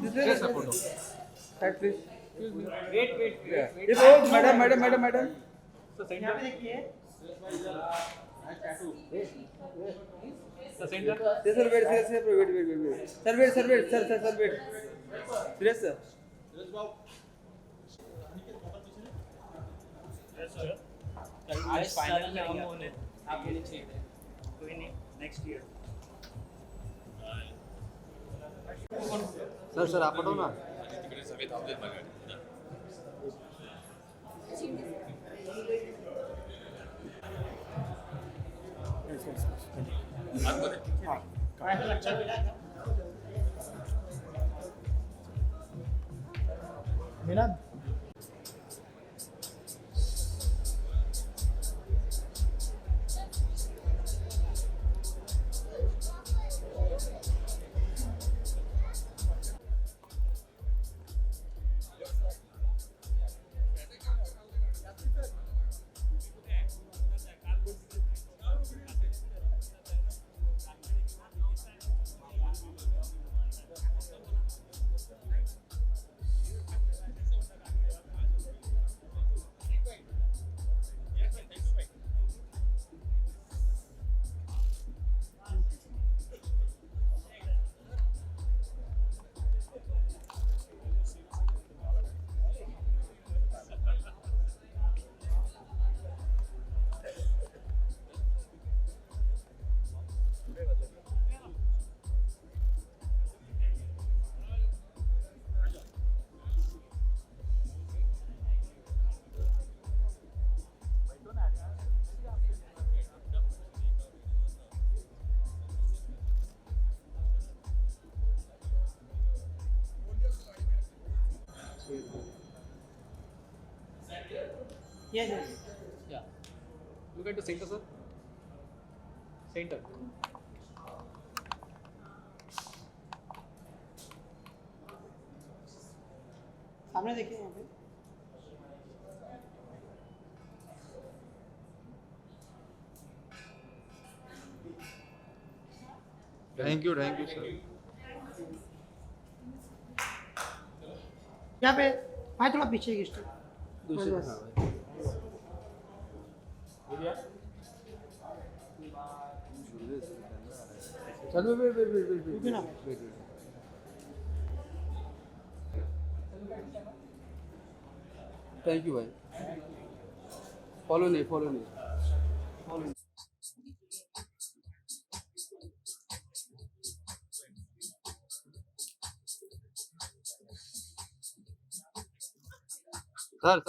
Just a photo. Side please. Wait. If oh, madam. So center. The center. Yes, sir, wait. Sir, wait. Serious, sir. आज final में हम होने आप होने चाहिए कोई नहीं नेक्स्ट ईयर सर आप पढ़ो ना. मिलाद Yeah. Look at the center, sir. Center. सामने देखिए यहाँ पे Thank you, sir. यहाँ पे भाई थोड़ा पीछे की स्टेप दूसरे बस। हाँ भाई. चलो रुकिए ना। wait. Thank you भाई. Follow नहीं. Sir.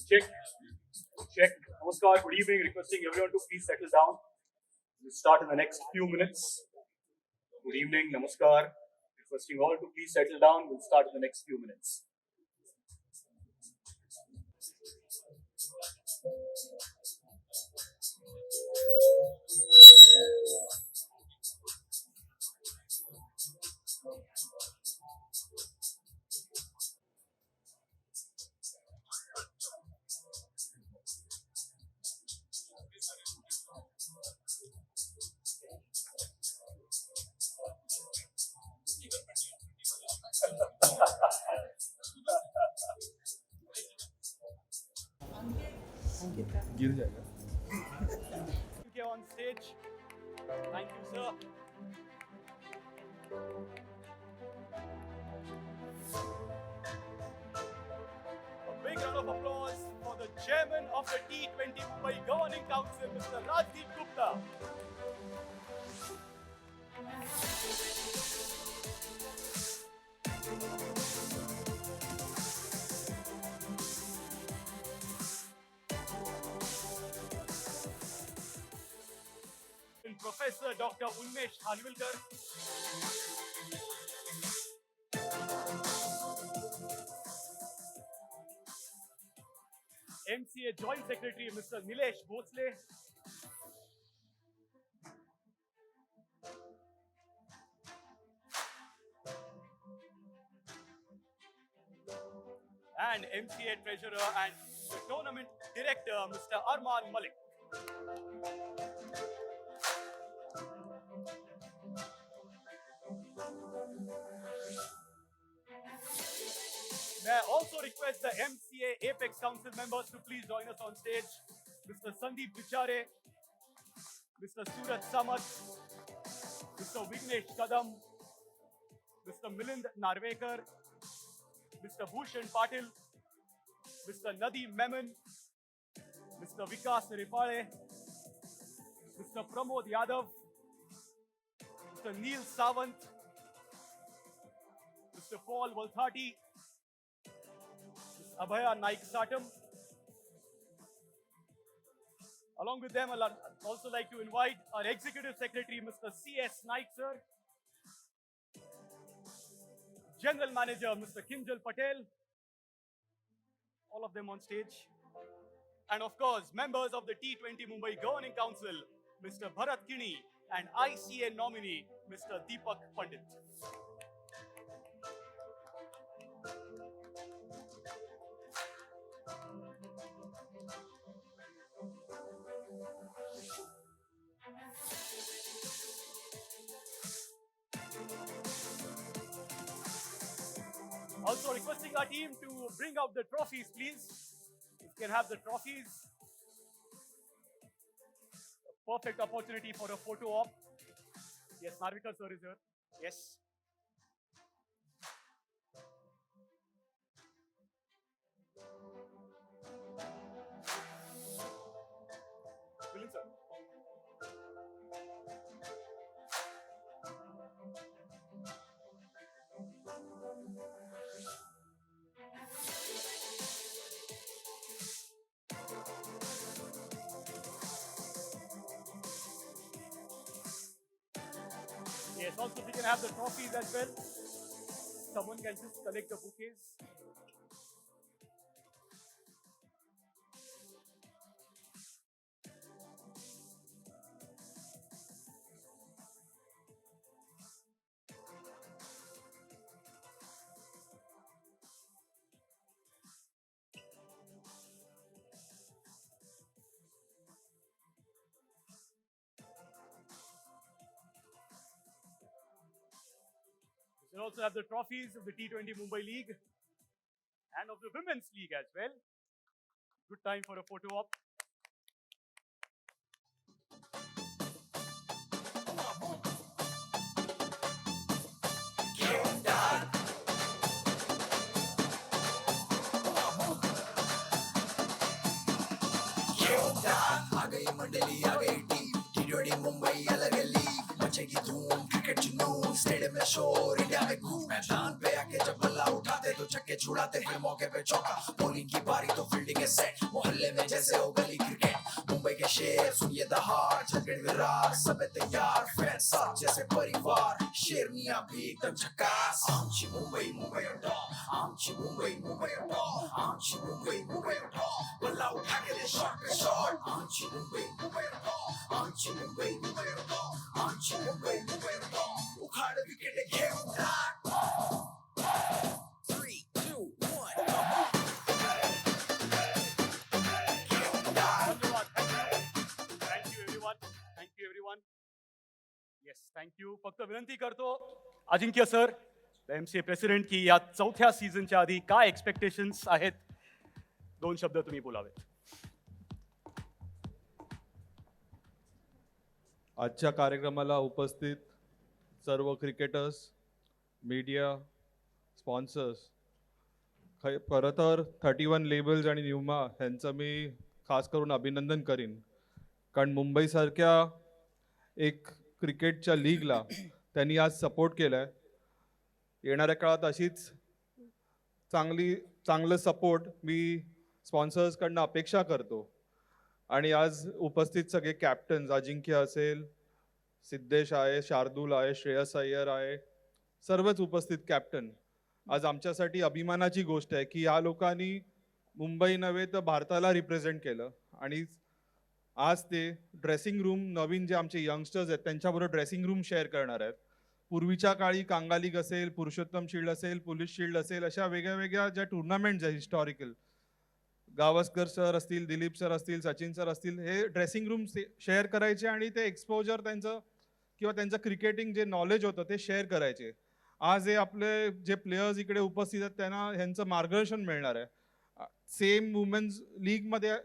Check. Namaskar, good evening. Requesting everyone to please settle down. We'll start in the next few minutes. Good evening. Namaskar. Requesting all to please settle down. We'll start in the next few minutes. गिर जाएगा. Okay, on stage. Thank you, sir. A big round of applause for the chairman of the T20 Mumbai Governing Council, Mr. Rajdeep Gupta. Professor Dr. Unmesh Khanwilkar. MCA Joint Secretary Mr. Nilesh Bhosle. And MCA Treasurer and the Tournament Director Mr. Arman Malik. May I also request the MCA Apex Council members to please join us on stage. Mr. Sandeep Bichare, Mr. Surat Samat, Mr. Vignesh Kadam, Mr. Milind Narvekar, Mr. Bhushan Patil, Mr. Nadeem Memon, Mr. Vikas Ripale, Mr. Pramod Yadav, Mr. Neil Sawant, Mr. Paul Volthati, Ms. Abhaya Naik Satam. Along with them, I'd also like to invite our Executive Secretary, Mr. C.S. Naik, sir, General Manager, Mr. Kinjal Patel, all of them on stage. And of course, members of the T20 Mumbai Governing Council, Mr. Bharat Kini, and ICA nominee, Mr. Deepak Pandit. Also requesting our team to bring out the trophies, please. If you can have the trophies. A perfect opportunity for a photo op. Yes, Narvekar sir is here. Yes. Milind sir. Yes, also we can have the trophies as well. Someone can just collect the bouquets. We'll also have the trophies of the T20 Mumbai League and of the Women's League as well. Good time for a photo op. आ गई मंडली आ गई team T20 Mumbai अलग league मचेगी धूम cricket जुनून stadium में शोर India में घूम मैदान पे आके जब बल्ला उठाते तो छक्के छुड़ाते फिर मौके पे चौका बॉलिंग की बारी तो फील्डिंग है सेट मोहल्ले में जैसे हो गली क्रिकेट मुंबई के शेर सुनिए दहाड़ झगड़ विराट सब तैयार फैन साथ जैसे परिवार शेरनिया भी एकदम झकास आमची मुंबई मुंबई आमची मुंबई मुंबई आमची मुंबई मुंबई बल्ला उठा के दे शॉट पे शॉट आमची मुंबई मुंबई आमची मुंबई मुंबई आमची मुंबई मुंबई उखाड़ विकेट घेऊन टाक 3, 2, 1 Thank you everyone. Thank you everyone. Yes, thank you. फक्त विनंती करतो अजिंक्य सर, MCA प्रेसिडेंट की या चौथ्या सीझनच्या आधी काय एक्सपेक्टेशन्स आहेत? 2 शब्द तुम्ही बोलावेत. आजच्या कार्यक्रमाला उपस्थित सर्व क्रिकेटर्स, मीडिया, स्पॉन्सर्स, खरं तर 31 लेबल्स आणि न्यूमा यांचं मी खास करून अभिनंदन करीन. कारण मुंबईसारख्या एक क्रिकेटच्या लीगला त्यांनी आज सपोर्ट केला आहे. येणाऱ्या काळात अशीच चांगलं सपोर्ट मी स्पॉन्सर्सकडनं अपेक्षा करतो. आणि आज उपस्थित सगळे कॅप्टन्स, अजिंक्य असेल, सिद्धेश आहे, शार्दूल आहे, श्रेयस अय्यर आहे, सर्वच उपस्थित कॅप्टन, आज आमच्यासाठी अभिमानाची गोष्ट आहे की या लोकांनी मुंबई नव्हे तर भारताला रिप्रेझेंट केलं. आणि आज ते ड्रेसिंग रूम, नवीन जे आमचे यंगस्टर्स आहेत त्यांच्याबरोबर ड्रेसिंग रूम शेअर करणार आहेत. पूर्वीच्या काळी कांगा लीग असेल, पुरुषोत्तम शिल्ड असेल, पोलीस शिल्ड असेल, अशा वेगळ्या वेगळ्या ज्या टुर्नामेंट्स आहेत हिस्टॉरिकल, गावस्कर सर असतील, दिलीप सर असतील, सचिन सर असतील, हे ड्रेसिंग रूम शेअर करायचे आणि ते एक्सपोजर त्यांचं किंवा त्यांचं क्रिकेटिंग जे नॉलेज होतं ते शेअर करायचे. आज हे आपले जे प्लेयर्स इकडे उपस्थित आहेत त्यांना ह्यांचं मार्गदर्शन मिळणार आहे. सेम वुमेन्स लीगमध्ये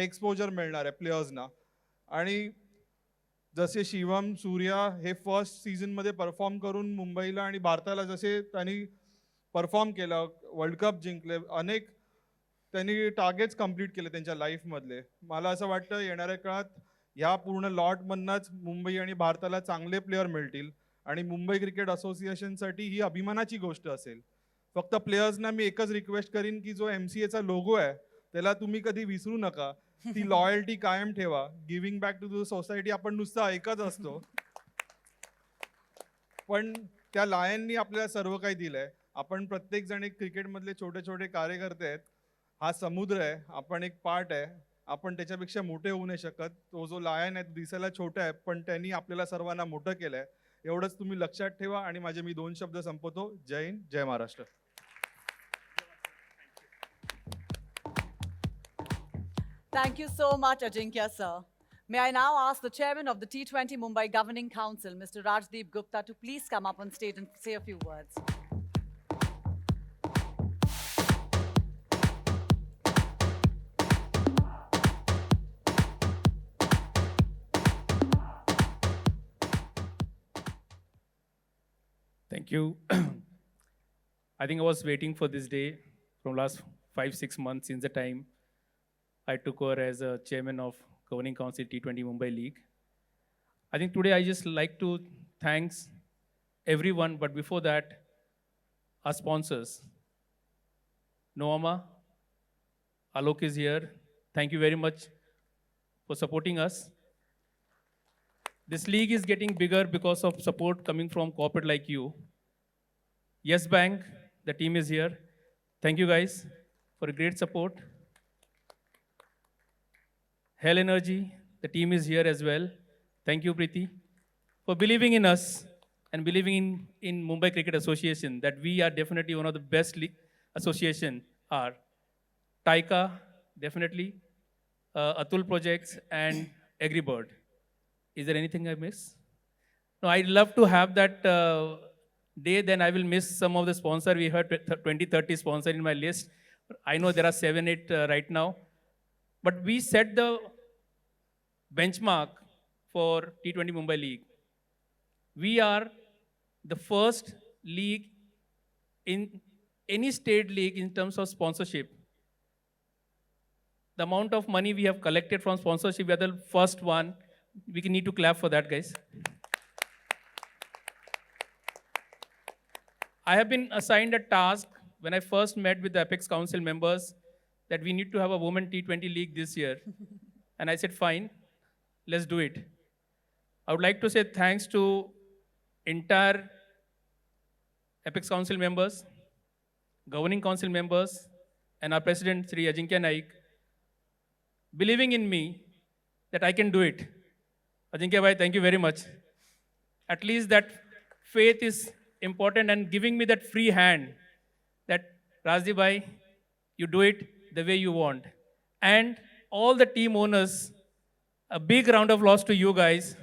एक्सपोजर मिळणार आहे प्लेयर्सना. आणि जसे शिवम, सूर्या हे फर्स्ट सीझनमध्ये परफॉर्म करून मुंबईला आणि भारताला जसे त्यांनी परफॉर्म केलं, वर्ल्ड कप जिंकले, अनेक त्यांनी टार्गेट्स कंप्लीट केले त्यांच्या लाईफमधले. मला असं वाटतं येणाऱ्या काळात ह्या पूर्ण लॉटमधनंच मुंबई आणि भारताला चांगले प्लेयर मिळतील आणि मुंबई क्रिकेट असोसिएशनसाठी ही अभिमानाची गोष्ट असेल. फक्त प्लेयर्सना मी एकच रिक्वेस्ट करीन की जो MCAचा लोगो आहे त्याला तुम्ही कधी विसरू नका. ती लॉयल्टी कायम ठेवा. Giving back to the society आपण नुसतं ऐकत असतो, पण त्या लायननी आपल्याला सर्व काही दिलंय. आपण प्रत्येक जण एक क्रिकेटमधले छोटे छोटे कार्यकर्ते आहेत. हा समुद्र आहे, आपण एक पार्ट आहे. आपण त्याच्यापेक्षा मोठे होऊ नाही शकत. तो जो लायन आहे दिसायला छोटा आहे पण त्यांनी आपल्याला सर्वांना मोठं केलंय. एवढंच तुम्ही लक्षात ठेवा आणि मी 2 शब्द संपवतो. जय हिंद, जय Maharashtra. Thank you so much, Ajinkya sir. May I now ask the chairman of the T20 Mumbai Governing Council, Mr. Rajdeep Gupta, to please come up on stage and say a few words. Thank you. I think I was waiting for this day from last 5-6 months since the time I took over as a chairman of Governing Council T20 Mumbai League. I think today I just like to thanks everyone, but before that, our sponsors. Noama, Alok is here. Thank you very much for supporting us. This league is getting bigger because of support coming from corporate like you. Yes Bank, the team is here. Thank you guys for a great support. Hell Energy, the team is here as well. Thank you, Preeti, for believing in us and believing in Mumbai Cricket Association that we are definitely one of the best league association are. Taika, definitely, Atul Projects and Agribird. Is there anything I miss? No, I'd love to have that day, then I will miss some of the sponsor. We have 20-30 sponsor in my list. I know there are 7-8 right now. But we set the benchmark for T20 Mumbai League. We are the first league in any state league in terms of sponsorship. The amount of money we have collected from sponsorship, we are the first one. We need to clap for that, guys. I have been assigned a task when I first met with the Apex Council members that we need to have a women T20 league this year. And I said, fine, let's do it. I would like to say thanks to entire Apex Council members, Governing Council members, and our President, Sri Ajinkya Naik, believing in me that I can do it. Ajinkya bhai, thank you very much. At least that faith is important and giving me that free hand that Rajdeep bhai, you do it the way you want. And all the team owners, a big round of applause to you guys.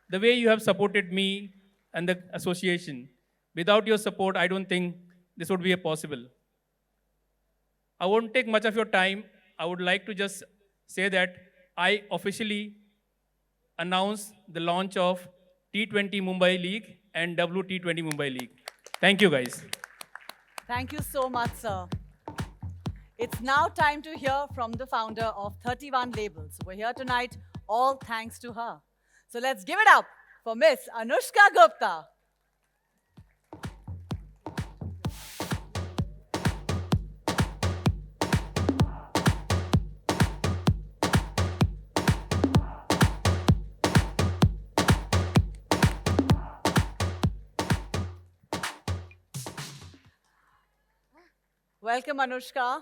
The way you have supported me and the association. Without your support, I don't think this would be possible. I won't take much of your time. I would like to just say that I officially announce the launch of T20 Mumbai League and WT20 Mumbai League. Thank you, guys. Thank you so much, sir. It's now time to hear from the founder of 31 Labels. We're here tonight, all thanks to her. So let's give it up for Miss Anushka Gupta. Welcome, Anushka,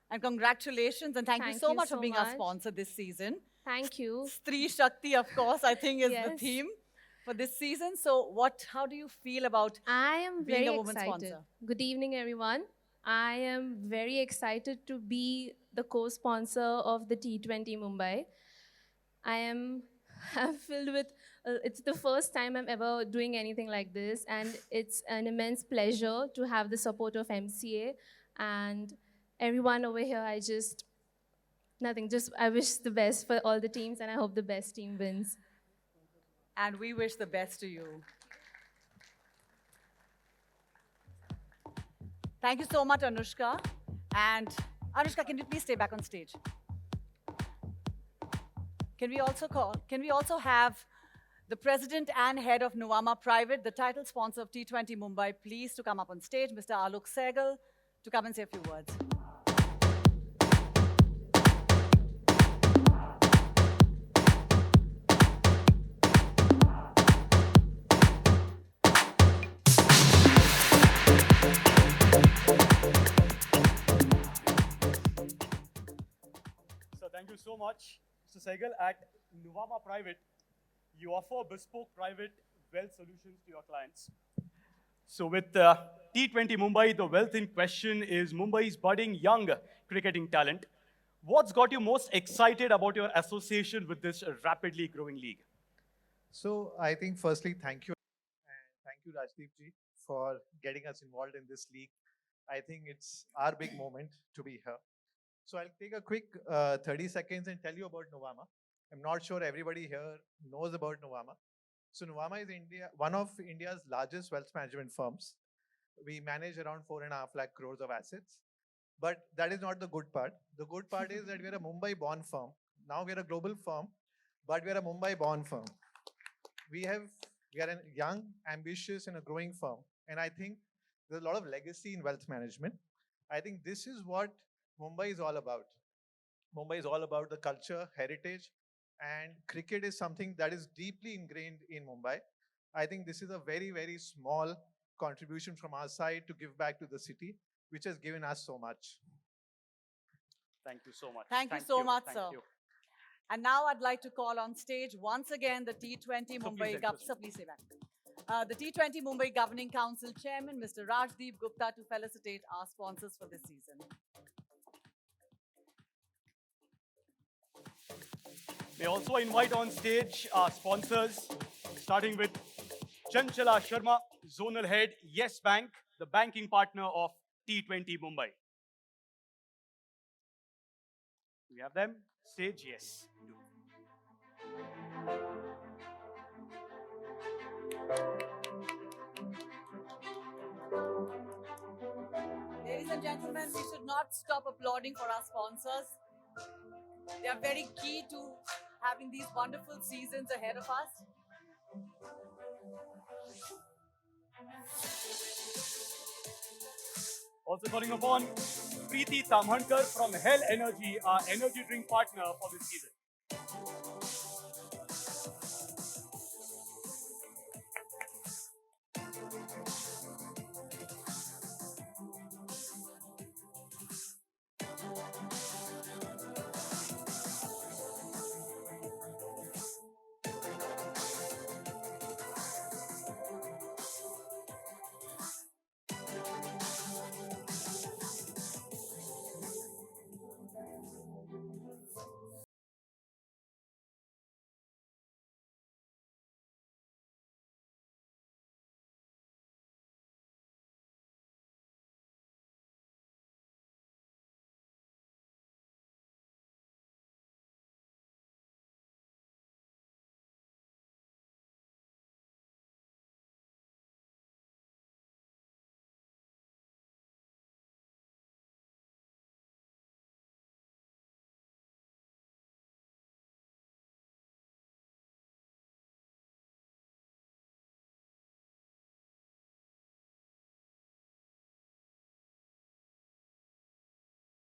and congratulations, and thank you so much for being our sponsor this season. Thank you. Stree Shakti, of course, I think is the Yes. theme for this season. So how do you feel about I am being very a woman excited. sponsor? Good evening, everyone. I am very excited to be the co-sponsor of the T20 Mumbai. I'm filled with It's the first time I'm ever doing anything like this, and it's an immense pleasure to have the support of MCA and everyone over here. I wish the best for all the teams, and I hope the best team wins. And we wish the best to you. Thank you so much, Anushka. And Anushka, can you please stay back on stage? Can we also have the president and head of Nuvama Private, the title sponsor of T20 Mumbai, please to come up on stage, Mr. Alok Sehgal, to come and say a few words. So thank you so much, Mr. Sehgal. At Nuvama Private, you offer bespoke private wealth solutions to your clients. So with T20 Mumbai, the wealth in question is Mumbai's budding young cricketing talent. What's got you most excited about your association with this rapidly growing league? So I think firstly, thank you. And thank you, Rajdeep ji, for getting us involved in this league. I think it's our big moment to be here. So I'll take a quick 30 seconds and tell you about Nuvama. I'm not sure everybody here knows about Nuvama. So Nuvama is one of India's largest wealth management firms. We manage around 4.5 lakh crores of assets. But that is not the good part. The good part is that we're a Mumbai-born firm. Now we're a global firm, but we're a Mumbai-born firm. We are a young, ambitious, and a growing firm. And I think there's a lot of legacy in wealth management. I think this is what Mumbai is all about. Mumbai is all about the culture, heritage, and cricket is something that is deeply ingrained in Mumbai. I think this is a very, very small contribution from our side to give back to the city, which has given us so much. Thank you so much. Thank you so much, Thank sir. you. And now I'd like to call on stage once again the T20 Mumbai please stay back. The T20 Mumbai Governing Council Chairman, Mr. Rajdeep Gupta, to felicitate our sponsors for this season. May also invite on stage our sponsors, starting with Chanchala Sharma, Zonal Head, Yes Bank, the banking partner of T20 Mumbai. We have them. Stage, yes. Ladies and gentlemen, we should not stop applauding for our sponsors. They are very key to having these wonderful seasons ahead of us. Also calling upon Preeti Tamhankar from Hell Energy, our energy drink partner for this season.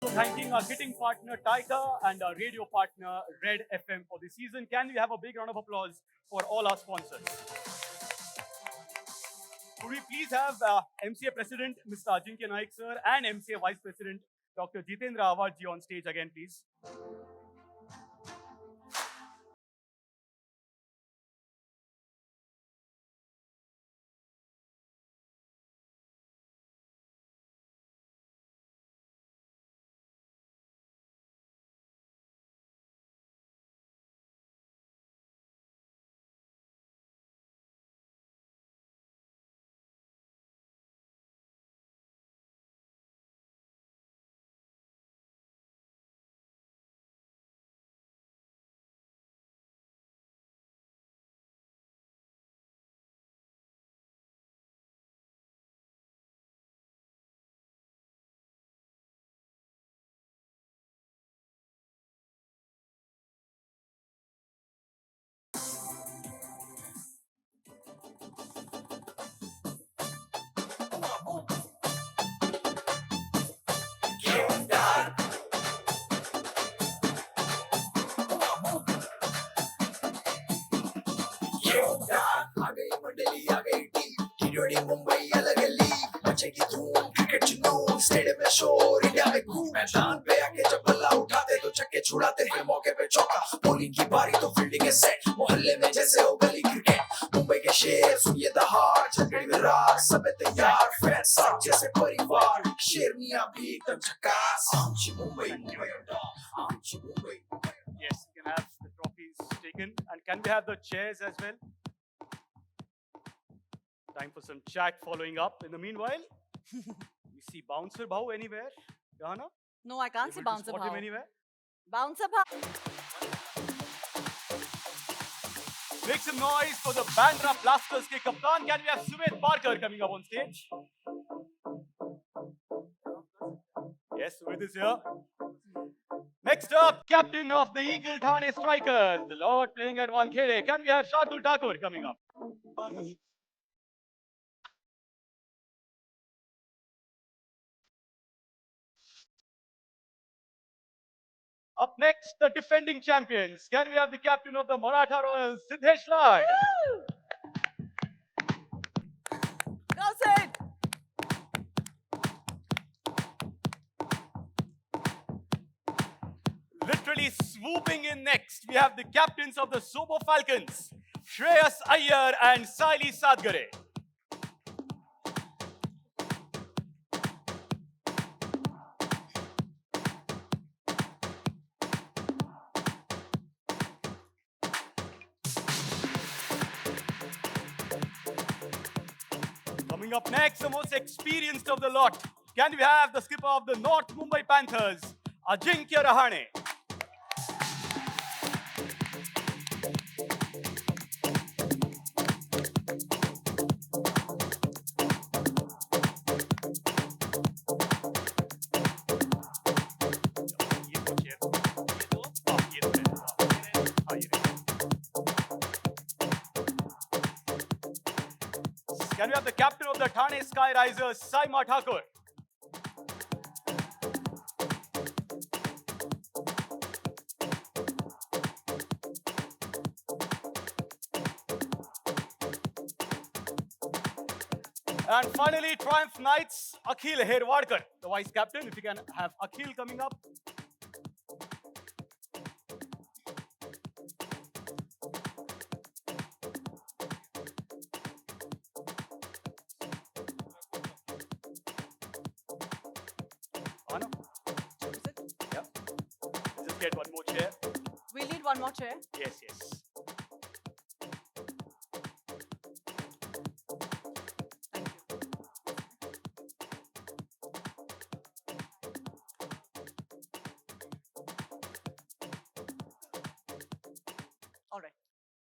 Thanking our hitting partner Taika and our radio partner Red FM for this season. Can we have a big round of applause for all our sponsors? Could we please have MCA President Mr. Ajinkya Naik sir and MCA Vice President Dr. Jitendra Awad ji on stage again, please. वाली आ गई team T20 Mumbai अलग league मचेगी धूम cricket जुनून stadium में शोर India में घूम मैदान पे आके जब बल्ला उठाते तो छक्के छुड़ाते फिर मौके पे चौका बॉलिंग की बारी तो फील्डिंग है सेट मोहल्ले में जैसे हो गली क्रिकेट मुंबई के शेर सुनिए दहाड़ झगड़ी विराट सब है तैयार फैंस साथ जैसे परिवार शेरनिया भी एकदम झकास आमची मुंबई मुंबई आमची Mumbai Yes, you can have the trophies taken. And can we have the chairs as well? Time for some chat following up. In the meanwhile, we see Bouncer Bhau anywhere? Gahana? No, I can't see Able to Bouncer spot him Bhau. anywhere? Bouncer Bhau. Make some noise for the Bandra Blasters ke kaptan. Can we have Sumit Parker coming up on stage? Yes, Sumit is here. Next up, captain of the Eagle Thane Strikers, the Lord playing at Wankhede. Can we have Shardul Thakur coming up? Up next, the defending champions. Can we have the captain of the Maratha Royals, Siddesh Lai? Go, Sid. Literally swooping in next, we have the captains of the Sobo Falcons, Shreyas Iyer and Saili Sadgare. Coming up next, the most experienced of the lot. Can we have the skipper of the North Mumbai Panthers, Ajinkya Rahane? Can we have the captain of the Thane Sky Risers, Saima Thakur? And finally, Triumph Knights, Akhil Herwadkar, the vice captain. If you can have Akhil coming up. Anna? Yeah. Just get one more chair. We'll need one more chair. Yes, yes. Thank you. All right.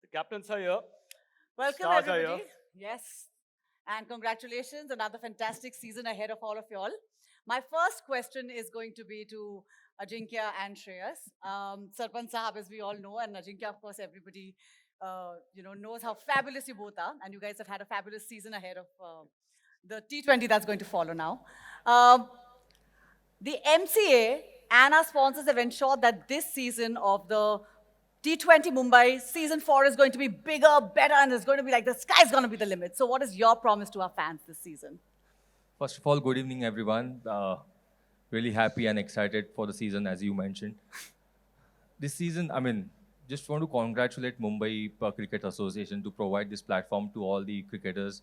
The captains are here. Welcome, Stars are everybody. here. Yes. And congratulations, another fantastic season ahead of all of y'all. My first question is going to be to Ajinkya and Shreyas. Sarpanch Sahab, as we all know, and Ajinkya, of course, everybody knows how fabulous you both are. And you guys have had a fabulous season ahead of the T20 that's going to follow now. The MCA and our sponsors have ensured that this season of the T20 Mumbai season 4 is going to be bigger, better, and it's going to be like the sky's going to be the limit. So what is your promise to our fans this season? First of all, good evening, everyone. Really happy and excited for the season, as you mentioned. This season, just want to congratulate Mumbai Cricket Association to provide this platform to all the cricketers,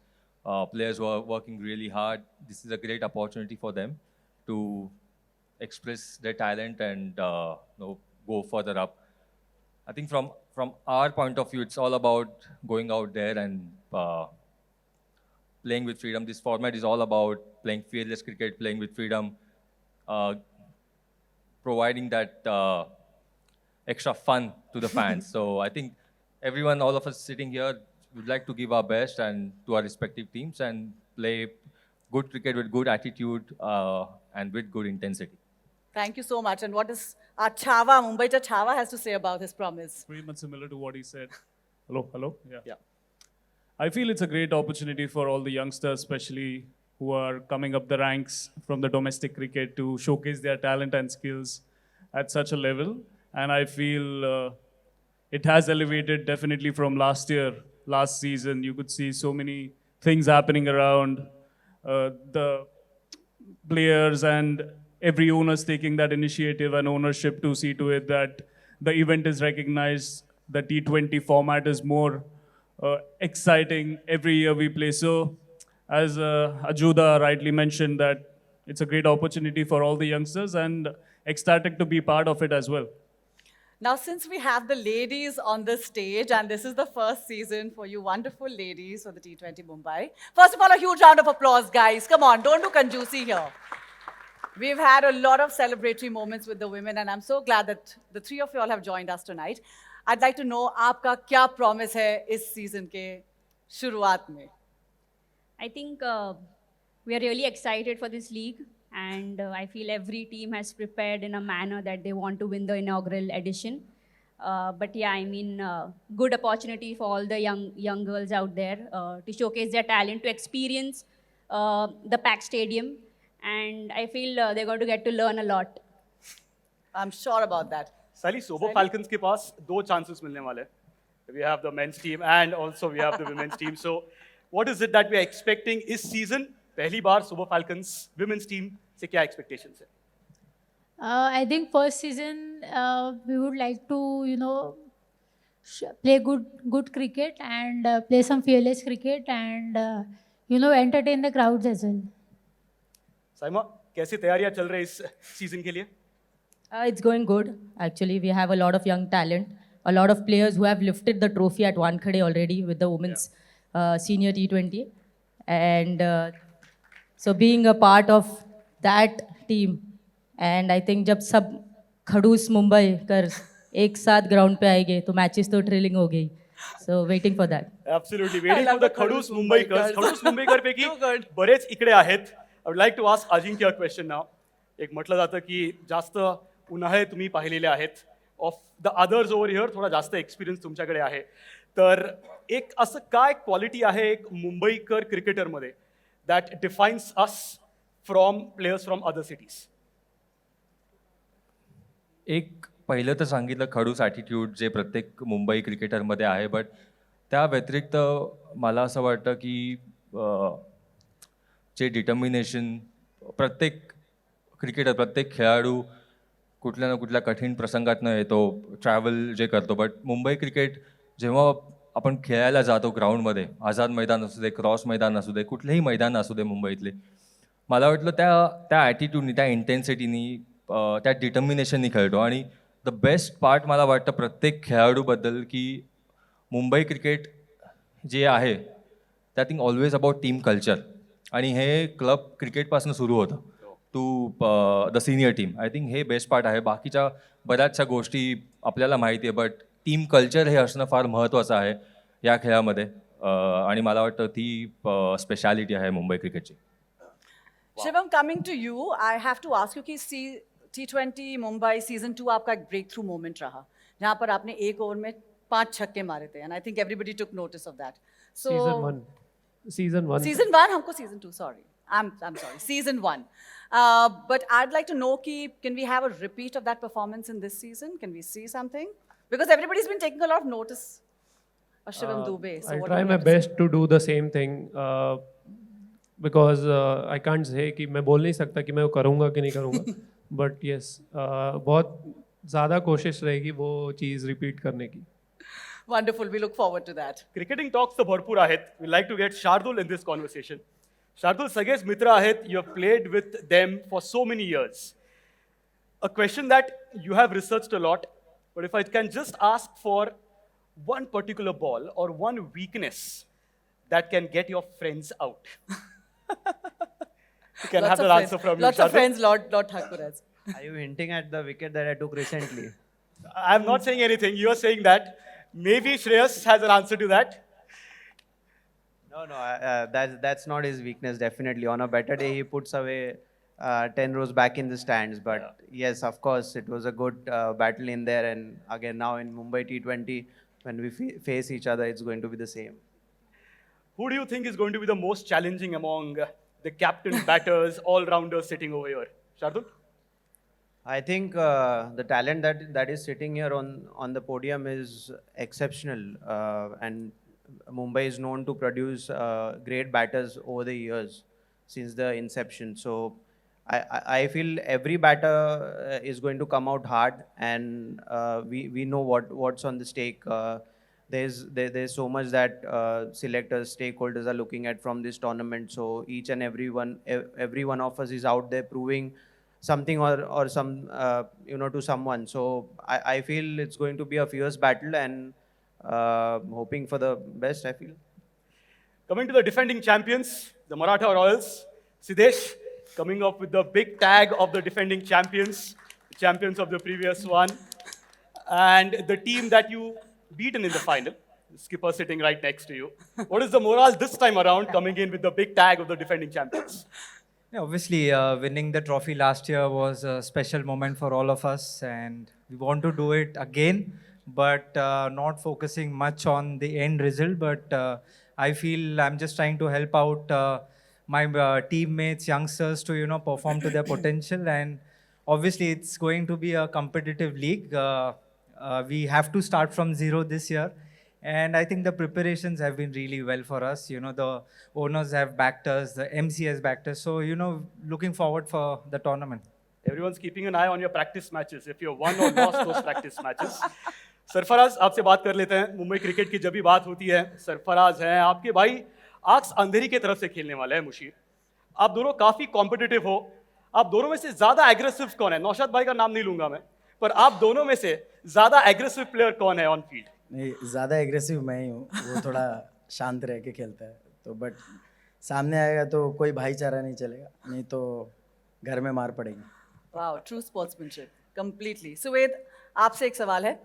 players who are working really hard. This is a great opportunity for them to express their talent and go further up. I think from our point of view, it's all about going out there and playing with freedom. This format is all about playing fearless cricket, playing with freedom, providing that extra fun to the fans. So I think everyone, all of us sitting here, would like to give our best and to our respective teams and play good cricket with good attitude and with good intensity. Thank you so much. And what is our Chava, Mumbaita Chava, has to say about his promise? Pretty much similar to what he said. Hello? Yeah. I feel it's a great opportunity for all the youngsters, especially who are coming up the ranks from the domestic cricket, to showcase their talent and skills at such a level. And I feel it has elevated definitely from last year last season. You could see so many things happening around the players and every owner's taking that initiative and ownership to see to it that the event is recognized. The T20 format is more exciting every year we play. So, as Ajuda rightly mentioned, that it's a great opportunity for all the youngsters and ecstatic to be part of it as well. Now, since we have the ladies on the stage, and this is the first season for you wonderful ladies for the T20 Mumbai. First of all, a huge round of applause, guys. Come on, don't do conjuicy here. We've had a lot of celebratory moments with the women, and I'm so glad that the three of you all have joined us tonight. I'd like to know, आपका क्या promise है इस season के शुरुआत में? I think we are really excited for this league, and I feel every team has prepared in a manner that they want to win the inaugural edition. But yeah, I mean, good opportunity for all the young girls out there to showcase their talent, to experience the packed stadium, and I feel they're going to get to learn a lot. I'm sure about that. Sally, Sobo Falcons के पास 2 chances मिलने वाले हैं. We have the men's team and also we have the women's team. So, what is it that we are expecting this season? पहली बार Sobo Falcons women's team से क्या expectations है? I think first season we would like to, you know, play good cricket and play some fearless cricket and, you know, entertain the crowds as well. Saima, कैसी तैयारियां चल रही इस season के लिए? It's going good. Actually, we have a lot of young talent, a lot of players who have lifted the trophy at Wankhede already with the women's senior T20. And so being a part of that team, and I think जब सब खड़ूस मुंबई कर एक साथ ground पे आएंगे तो matches तो थ्रिलिंग हो गई. So waiting for that. Absolutely waiting for the खडूस Mumbaikar. खडूस Mumbaikar पैकी बरेच इकडे आहेत. I would like to ask Ajinkya a question now. एक म्हटलं जातं की जास्त उन्हाळे तुम्ही पाहिलेले आहेत. Of the others over here थोडा जास्त एक्सपिरियन्स तुमच्याकडे आहे. तर एक असं काय क्वालिटी आहे एक Mumbaikar क्रिकेटरमध्ये that defines us from players from other cities? एक पहिलं तर सांगितलं खडूस ॲटिट्यूड जे प्रत्येक मुंबई क्रिकेटरमध्ये आहे, बट त्या व्यतिरिक्त मला असं वाटतं की जे डिटर्मिनेशन प्रत्येक क्रिकेटर प्रत्येक खेळाडू कुठल्या ना कुठल्या कठीण प्रसंगातनं येतो, ट्रॅव्हल जे करतो, बट मुंबई क्रिकेट जेव्हा आपण खेळायला जातो ग्राउंडमध्ये, आझाद मैदान असू दे, क्रॉस मैदान असू दे, कुठलेही मैदान असू दे मुंबईतले, मला वाटलं त्या ॲटिट्यूडनी, त्या इंटेन्सिटीनी, त्या डिटर्मिनेशननी खेळतो. आणि द बेस्ट पार्ट मला वाटतं प्रत्येक खेळाडूबद्दल की मुंबई क्रिकेट जे आहे त्या think always about team culture, आणि हे क्लब क्रिकेटपासून सुरू होतं to the senior team. I think हे बेस्ट पार्ट आहे. बाकीच्या बऱ्याचशा गोष्टी आपल्याला माहिती आहे, बट टीम कल्चर हे असणं फार महत्त्वाचं आहे या खेळामध्ये, आणि मला वाटतं ती स्पेशालिटी आहे मुंबई क्रिकेटची. Shivam, coming to you, I have to ask you कि T20 मुंबई सीजन 2 आपका एक ब्रेक थ्रू मोमेंट रहा जहाँ पर आपने एक ओवर में 5 छक्के मारे थे, and I think everybody took notice of that. So season 1 हमको season 2 sorry I'm sorry, season 1. But I'd like to know can we have a repeat of that performance in this season? Can we see something? Because everybody's been taking a lot of notice of Shivam Dube. So I'll try my best to do the same thing. Because I can't say कि मैं बोल नहीं सकता कि मैं वो करूँगा कि नहीं करूँगा. But yes, बहुत ज़्यादा कोशिश रहेगी वो चीज़ रिपीट करने की. Wonderful. We look forward to that. Cricketing talks तर भरपूर आहेत. We'd like to get Shardul in this conversation. Shardul, सगळेच मित्र आहेत. You have played with them for so many years. A question that you have researched a lot, but if I can just ask for one particular ball or one weakness that can get your friends out. You can have the answer from you, Lots of friends, Lord Thakur. Are you hinting at the wicket that I took recently? I'm not saying anything. You are saying that. Maybe Shreyas has an answer to that. No, that's not his weakness, definitely. On a better day, he puts away 10 rows back in the stands. But yes, of course, it was a good battle in there. And again, now in Mumbai T20, when we face each other, it's going to be the same. Who do you think is going to be the most challenging among the captain, batters, all-rounders sitting over here? Shardul? I think the talent that is sitting here on the podium is exceptional. And Mumbai is known to produce great batters over the years since the inception. So I feel every batter is going to come out hard, and we know what's on the stake. There's so much that selectors, stakeholders are looking at from this tournament. So each and every one of us is out there proving something or some to someone. So I feel it's going to be a fierce battle, and hoping for the best, I feel. Coming to the defending champions, the Maratha Royals, Siddesh coming up with the big tag of the defending champions, the champions of the previous one, and the team that you beaten in the final. Skipper sitting right next to you. What is the morale this time around, coming in with the big tag of the defending champions? Yeah, obviously, winning the trophy last year was a special moment for all of us, and we want to do it again, but not focusing much on the end result. But I feel I'm just trying to help out my teammates, youngsters, to perform to their potential. And obviously, it's going to be a competitive league. We have to start from zero this year. And I think the preparations have been really well for us. The owners have backed us, the MC has backed us. So, looking forward for the tournament. Everyone's keeping an eye on your practice matches, if you won or lost those practice matches. Sarfaraz, आपसे बात कर लेते हैं. Mumbai cricket की जब भी बात होती है, सरफराज हैं आपके भाई, आक्स अंधेरी की तरफ से खेलने वाला है मुशीर. आप दोनों काफी कॉम्पिटिटिव हो. आप दोनों में से ज्यादा एग्रेसिव कौन है? नौशाद भाई का नाम नहीं लूंगा मैं, पर आप दोनों में से ज्यादा एग्रेसिव प्लेयर कौन है ऑन फील्ड? नहीं, ज़्यादा एग्रेसिव मैं ही हूँ. वो थोड़ा शांत रह के खेलता है, तो बट सामने आएगा तो कोई भाईचारा नहीं चलेगा, नहीं तो घर में मार पड़ेगी. Wow, true sportsmanship, completely. सुवेद, आपसे एक सवाल है.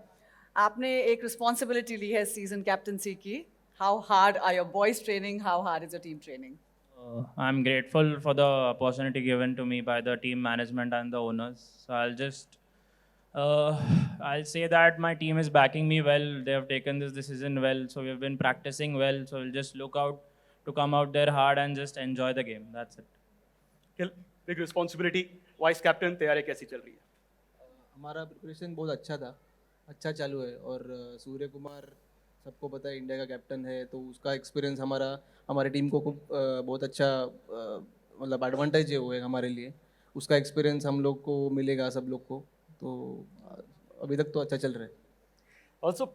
आपने एक रिस्पॉन्सिबिलिटी ली है सीजन कैप्टनसी की. How hard are your boys training? How hard is your team training? I'm grateful for the opportunity given to me by the team management and the owners. So I'll say that my team is backing me well. They have taken this decision well. So we've been practicing well. So we'll just look out to come out there hard and just enjoy the game. That's it. Kill, big responsibility. Vice captain, तैयारी कैसी चल रही है? हमारा preparation बहुत अच्छा था, अच्छा चालू है. और सूर्य कुमार सबको पता है इंडिया का कैप्टन है, तो उसका एक्सपीरियंस हमारे टीम को बहुत अच्छा मतलब एडवांटेज है वो है हमारे लिए. उसका एक्सपीरियंस हम लोग को मिलेगा सब लोग को, तो अभी तक तो अच्छा चल रहा है. Also,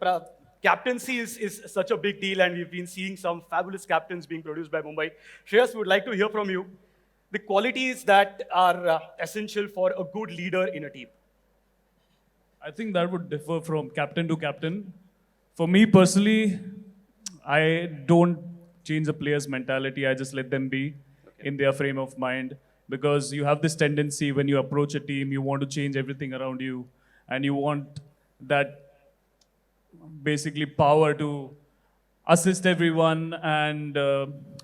captaincy is such a big deal, and we've been seeing some fabulous captains being produced by Mumbai. Shreyas, we would like to hear from you the qualities that are essential for a good leader in a team. I think that would differ from captain to captain. For me personally, I don't change the player's mentality. I just let them be in their frame of mind, because you have this tendency when you approach a team, you want to change everything around you, and you want that basically power to assist everyone and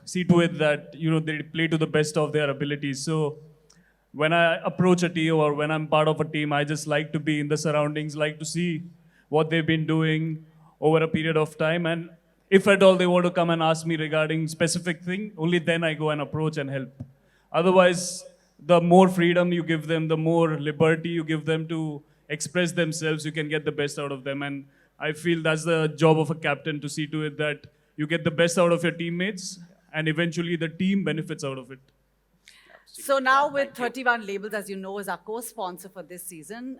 see to it that they play to the best of their abilities. So when I approach a team or when I'm part of a team, I just like to be in the surroundings, like to see what they've been doing over a period of time. And if at all they want to come and ask me regarding specific thing, only then I go and approach and help. Otherwise, the more freedom you give them, the more liberty you give them to express themselves, you can get the best out of them. And I feel that's the job of a captain, to see to it that you get the best out of your teammates and eventually the team benefits out of it. So now with 31 Labels, as you know, is our co-sponsor for this season.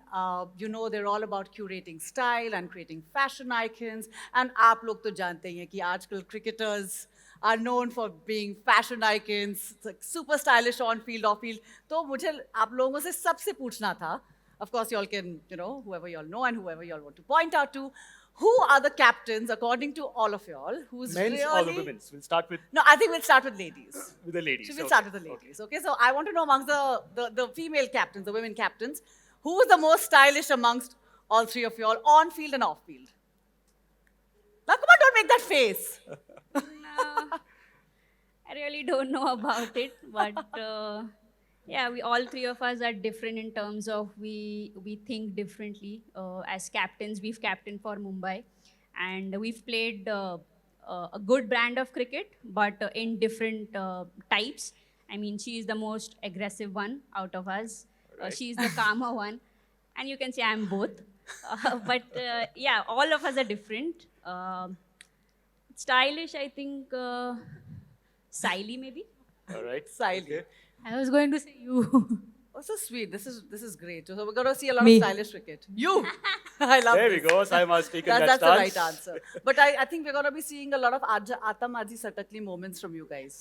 They're all about curating style and creating fashion icons. And आप लोग तो जानते ही हैं कि आजकल cricketers are known for being fashion icons, super stylish on field, off field. तो मुझे आप लोगों से सबसे पूछना था, of course you all can, whoever you all know and whoever you all want to point out to, who are the captains, according to all of you all, who's Men's really... or the women's? We'll start with... No, I think we'll start with ladies. With the ladies. We'll start with the ladies, okay? So I want to know amongst the female captains, the women captains, who is the most stylish amongst all three of you all, on field and off field? Now come on, don't make that face. I really don't know about it, but yeah, we all three of us are different in terms of we think differently. As captains, we've captained for Mumbai, and we've played a good brand of cricket, but in different types. I mean, she is the most aggressive one out of us. She's the calmer one, and you can say I'm both. But yeah, all of us are different. Stylish, I think, Siley maybe. All right. Siley. I was going to say you. Oh, so sweet. This is great. So we're going to see a lot Me. of stylish cricket. You. I love There we this. go. Saima has taken that That's the stance. right answer. But I think we're going to be seeing a lot of Ata Maji Satakli moments from you guys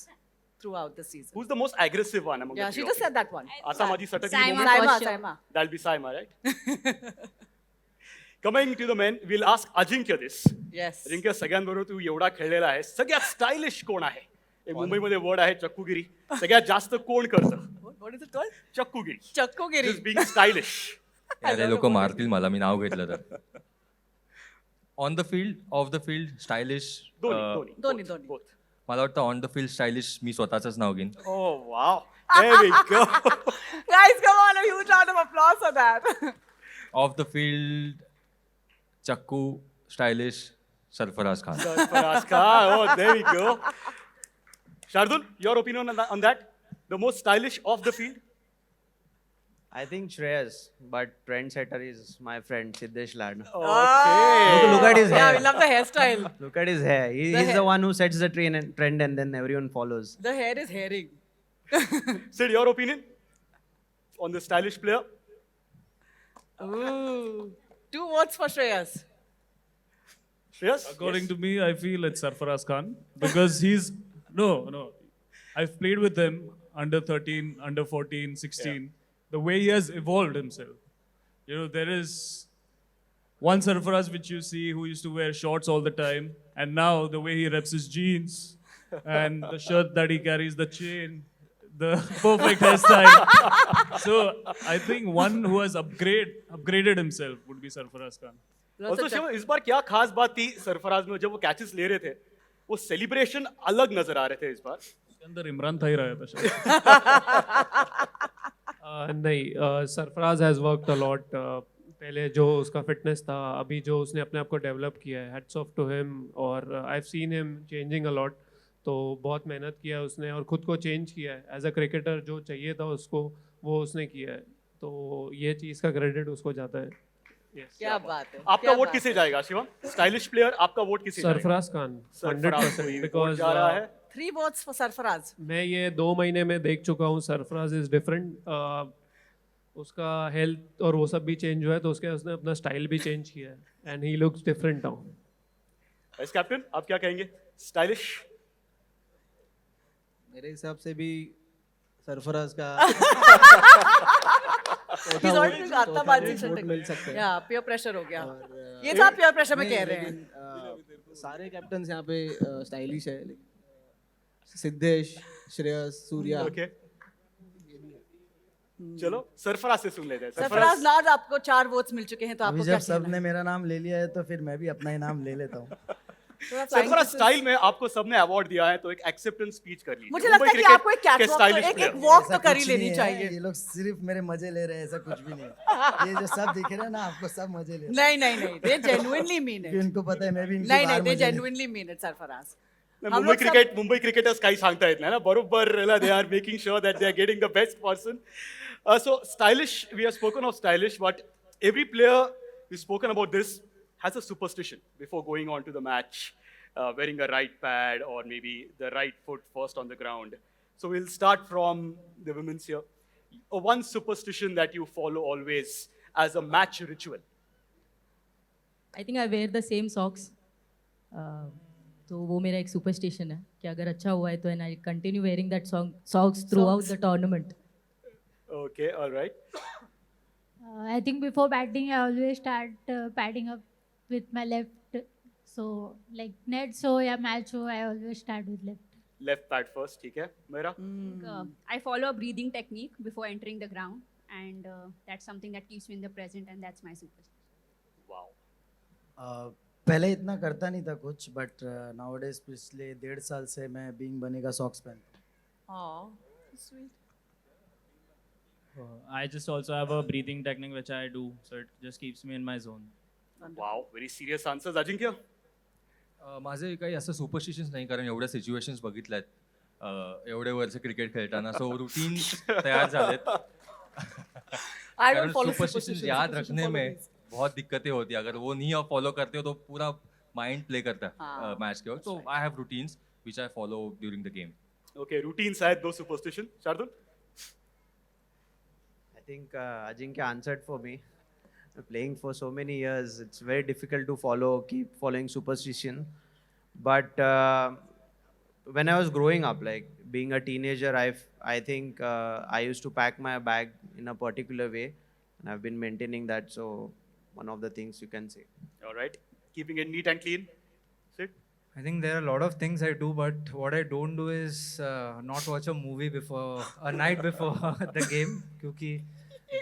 throughout the season. Who's the most aggressive one among Yeah, the she three just of you? said that one. Asamaji Satakli Saima moment? for sure. Saima. That'll be Saima, right? Coming to the men, we'll ask Ajinkya this. Yes. Ajinkya सगळ्यांबरोबर तू एवढा खेळलेला आहे सगळ्यात stylish कोण आहे एक मुंबईमध्ये word आहे चक्कूगिरी सगळ्यात जास्त कोण करतं What is it called? चक्कूगिरी Chakkogiri. Just being stylish. अरे लोक मारतील मला मी नाव घेतलं तर on the field of the field stylish Dhoni. मला वाटतं ऑन द फील्ड स्टायलिश मी स्वतःच नाव घेईन Oh wow. There we go. Guys, come on, a huge round of applause for that. Off the field चक्कू stylish Sarfaraz Khan Sarfaraz Khan. Oh, there we go. Shardul, your opinion on that? The most stylish off the field? I think Shreyas, but trendsetter is my friend Siddesh Lad. Okay. Look at his hair. Yeah, we love the hairstyle. Look at his hair. He's the one who sets the trend and then everyone follows. The hair is hairing. Sid, your opinion on the stylish player? Ooh. 2 votes for Shreyas. Shreyas? According to me, I feel it's Sarfaraz Khan because he's no. I've played with him under 13, under 14, 16. The way he has evolved himself. You know, there is one Sarfaraz which you see who used to wear shorts all the time, and now the way he reps his jeans and the shirt that he carries, the chain, the perfect hairstyle. So I think one who has upgraded himself would be Sarfaraz Khan. Also, Shiv, इस बार क्या खास बात थी सरफराज में जब वो catches ले रहे थे वो सेलिब्रेशन अलग नजर आ रहे थे इस बार उसके अंदर इमरान था ही रहा था शायद नहीं Sarfaraz has worked a lot पहले जो उसका फिटनेस था अभी जो उसने अपने आप को डेवलप किया है हैट्स ऑफ टू हिम और I have seen him changing a lot तो बहुत मेहनत किया है उसने और खुद को चेंज किया है एज अ क्रिकेटर जो चाहिए था उसको वो उसने किया है तो ये चीज़ का क्रेडिट उसको जाता है क्या बात है आपका वोट किसे जाएगा शिवम स्टाइलिश प्लेयर आपका वोट किसे जाएगा सरफराज खान सरफराज को 100% ही बिकॉज वोट जा रहा है 3 votes for Sarfaraz. मैं ये 2 महीने में देख चुका हूँ सरफराज इज डिफरेंट उसका हेल्थ और वो सब भी चेंज हुआ है तो उसने अपना स्टाइल भी चेंज किया है and he looks different now vice captain आप क्या कहेंगे स्टाइलिश मेरे हिसाब से भी सरफराज का He's already doing Ata Maji vote मिल सकते हैं Yeah, peer pressure हो गया. ये तो आप peer pressure में नहीं, कह रहे हैं. लेकिन, सारे कैप्टन यहाँ पे स्टाइलिश है सिद्धेश श्रेयस सूर्या ओके चलो सरफराज से सुन लेते हैं सरफराज नाज आपको 4 votes मिल चुके हैं तो अभी आपको जब क्या सब ने मेरा नाम ले लिया है तो फिर मैं भी अपना ही नाम ले लेता हूँ सरफराज स्टाइल में आपको सबने अवार्ड दिया है तो एक एक्सेप्टेंस स्पीच कर लीजिए मुझे लगता है कि आपको एक catwalk एक walk तो कर ही लेनी चाहिए. ये लोग सिर्फ मेरे मजे ले रहे हैं ऐसा कुछ भी नहीं है ये जो सब दिख रहे हैं ना आपको सब मजे ले रहे हैं नहीं they genuinely mean it. उनको पता है मैं भी इनकी नहीं बार they मजे ले- genuinely mean it Sarfaraz. Mumbai cricketers काही सांगता येत नाही ना बरोबर they are making sure that they are getting the best person so stylish we have spoken of stylish but every player we spoken about this has a superstition before going on to the match wearing a right pad or maybe the right foot first on the ground. So we'll start from the women's here. One superstition that you follow always as a match ritual. I think I wear the same socks तो वो मेरा एक superstition है कि अगर अच्छा हुआ है तो and I continue wearing that socks through out the tournament Okay, all right. I think before batting, I always start padding up with my left. So like net show या match show, I always start with left. Left pad first, ठीक है मेरा I follow a breathing technique before entering the ground, and that's something that keeps me in the present, and that's my superstition. Wow. पहले इतना करता नहीं था कुछ but nowadays पिछले 1.5 साल से मैं बीइंग बनेगा सॉक्स पहनता हूँ Oh, sweet. I just also have a breathing technique which I do, so it just keeps me in my zone. Wow, very serious answers. Ajinkya माझे काही असं सुपरस्टिशन्स नाही कारण एवढ्या सिच्युएशन्स बघितल्यात एवढे वर्ष क्रिकेट खेळताना सो रुटीन तयार झालेत I don't follow सुपरस्टिशन्स superstitions. याद Superstition रखने follow में these. बहुत दिक्कतें होती है अगर वो नहीं आप फॉलो करते हो तो पूरा माइंड प्ले करता है हाँ, मैच के वक्त. So I have routines which I follow during the game. Okay, routines are those superstition. Shardul? I think Ajinkya answered for me. Playing for so many years, it's very difficult to keep following superstition. But when I was growing up, like being a teenager, I think I used to pack my bag in a particular way, and I've been maintaining that. So one of the things you can say. All right. Keeping it neat and clean. Sid? I think there are a lot of things I do, but what I don't do is not watch a movie a night before the game, क्योंकि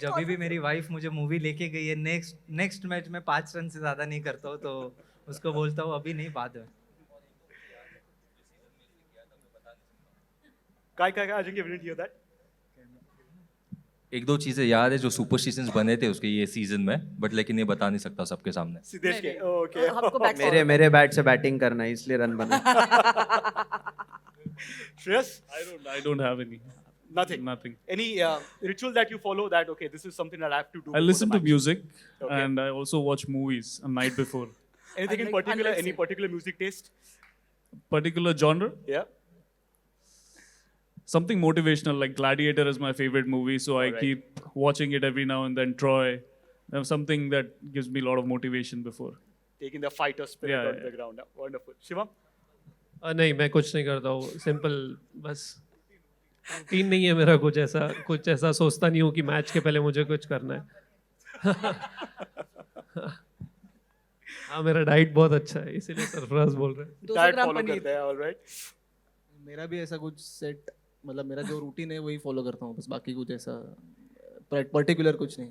जब भी मेरी wife मुझे movie लेके गई है next match में 5 run से ज़्यादा नहीं करता हूँ, तो उसको बोलता हूँ अभी नहीं, बाद में. Kai, Ajinkya, we didn't hear that. एक दो चीजें याद है जो सुपरस्टिशंस बने थे उसके ये सीजन में, बट लेकिन ये बता नहीं सकता सबके सामने. सिद्धेश के. Okay. मेरे बैट से बैटिंग करना है, इसलिए रन बना. Shreyas? I don't have any. Nothing. Any ritual that you follow that, okay, this is something that I have to do? I listen to music Okay. and I also watch movies a night before. Anything in particular? Any particular music taste? Particular genre? Yeah. Something motivational, like Gladiator is my favorite movie, so I Alright. keep watching it every now and then. Troy, something that gives me a lot of motivation before. Taking the fighter spirit Yeah, on yeah. the ground. Wonderful. Shivam? नहीं, मैं कुछ नहीं करता हूँ. Simple, बस routine नहीं है मेरा कुछ ऐसा सोचता नहीं हूँ कि मैच के पहले मुझे कुछ करना है. हाँ, मेरा डाइट बहुत अच्छा है, इसीलिए सरफराज बोल रहे हैं. Diet follow करते हैं, all right. मेरा भी ऐसा कुछ सेट, मतलब मेरा जो रूटीन है वही फॉलो करता हूँ, बस बाकी कुछ ऐसा पर्टिकुलर कुछ नहीं.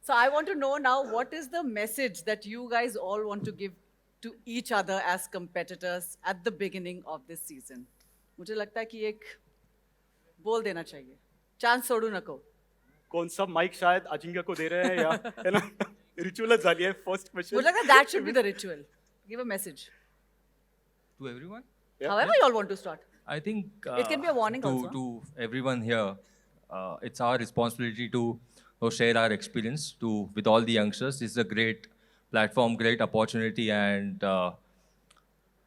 So I want to know now, what is the message that you guys all want to give to each other as competitors at the beginning of this season? मुझे लगता है कि एक बोल देना चाहिए. चांस सोडू नको. कौन सा माइक शायद अजिंक्य को दे रहे हैं या है ना? रिचुअल झाली है. First question. मुझे लगता है that should be the ritual. Give a message. To everyone? However you all want to start. I think It can be a warning to, also. to everyone here, it's our responsibility to share our experience with all the youngsters. This is a great platform, great opportunity, and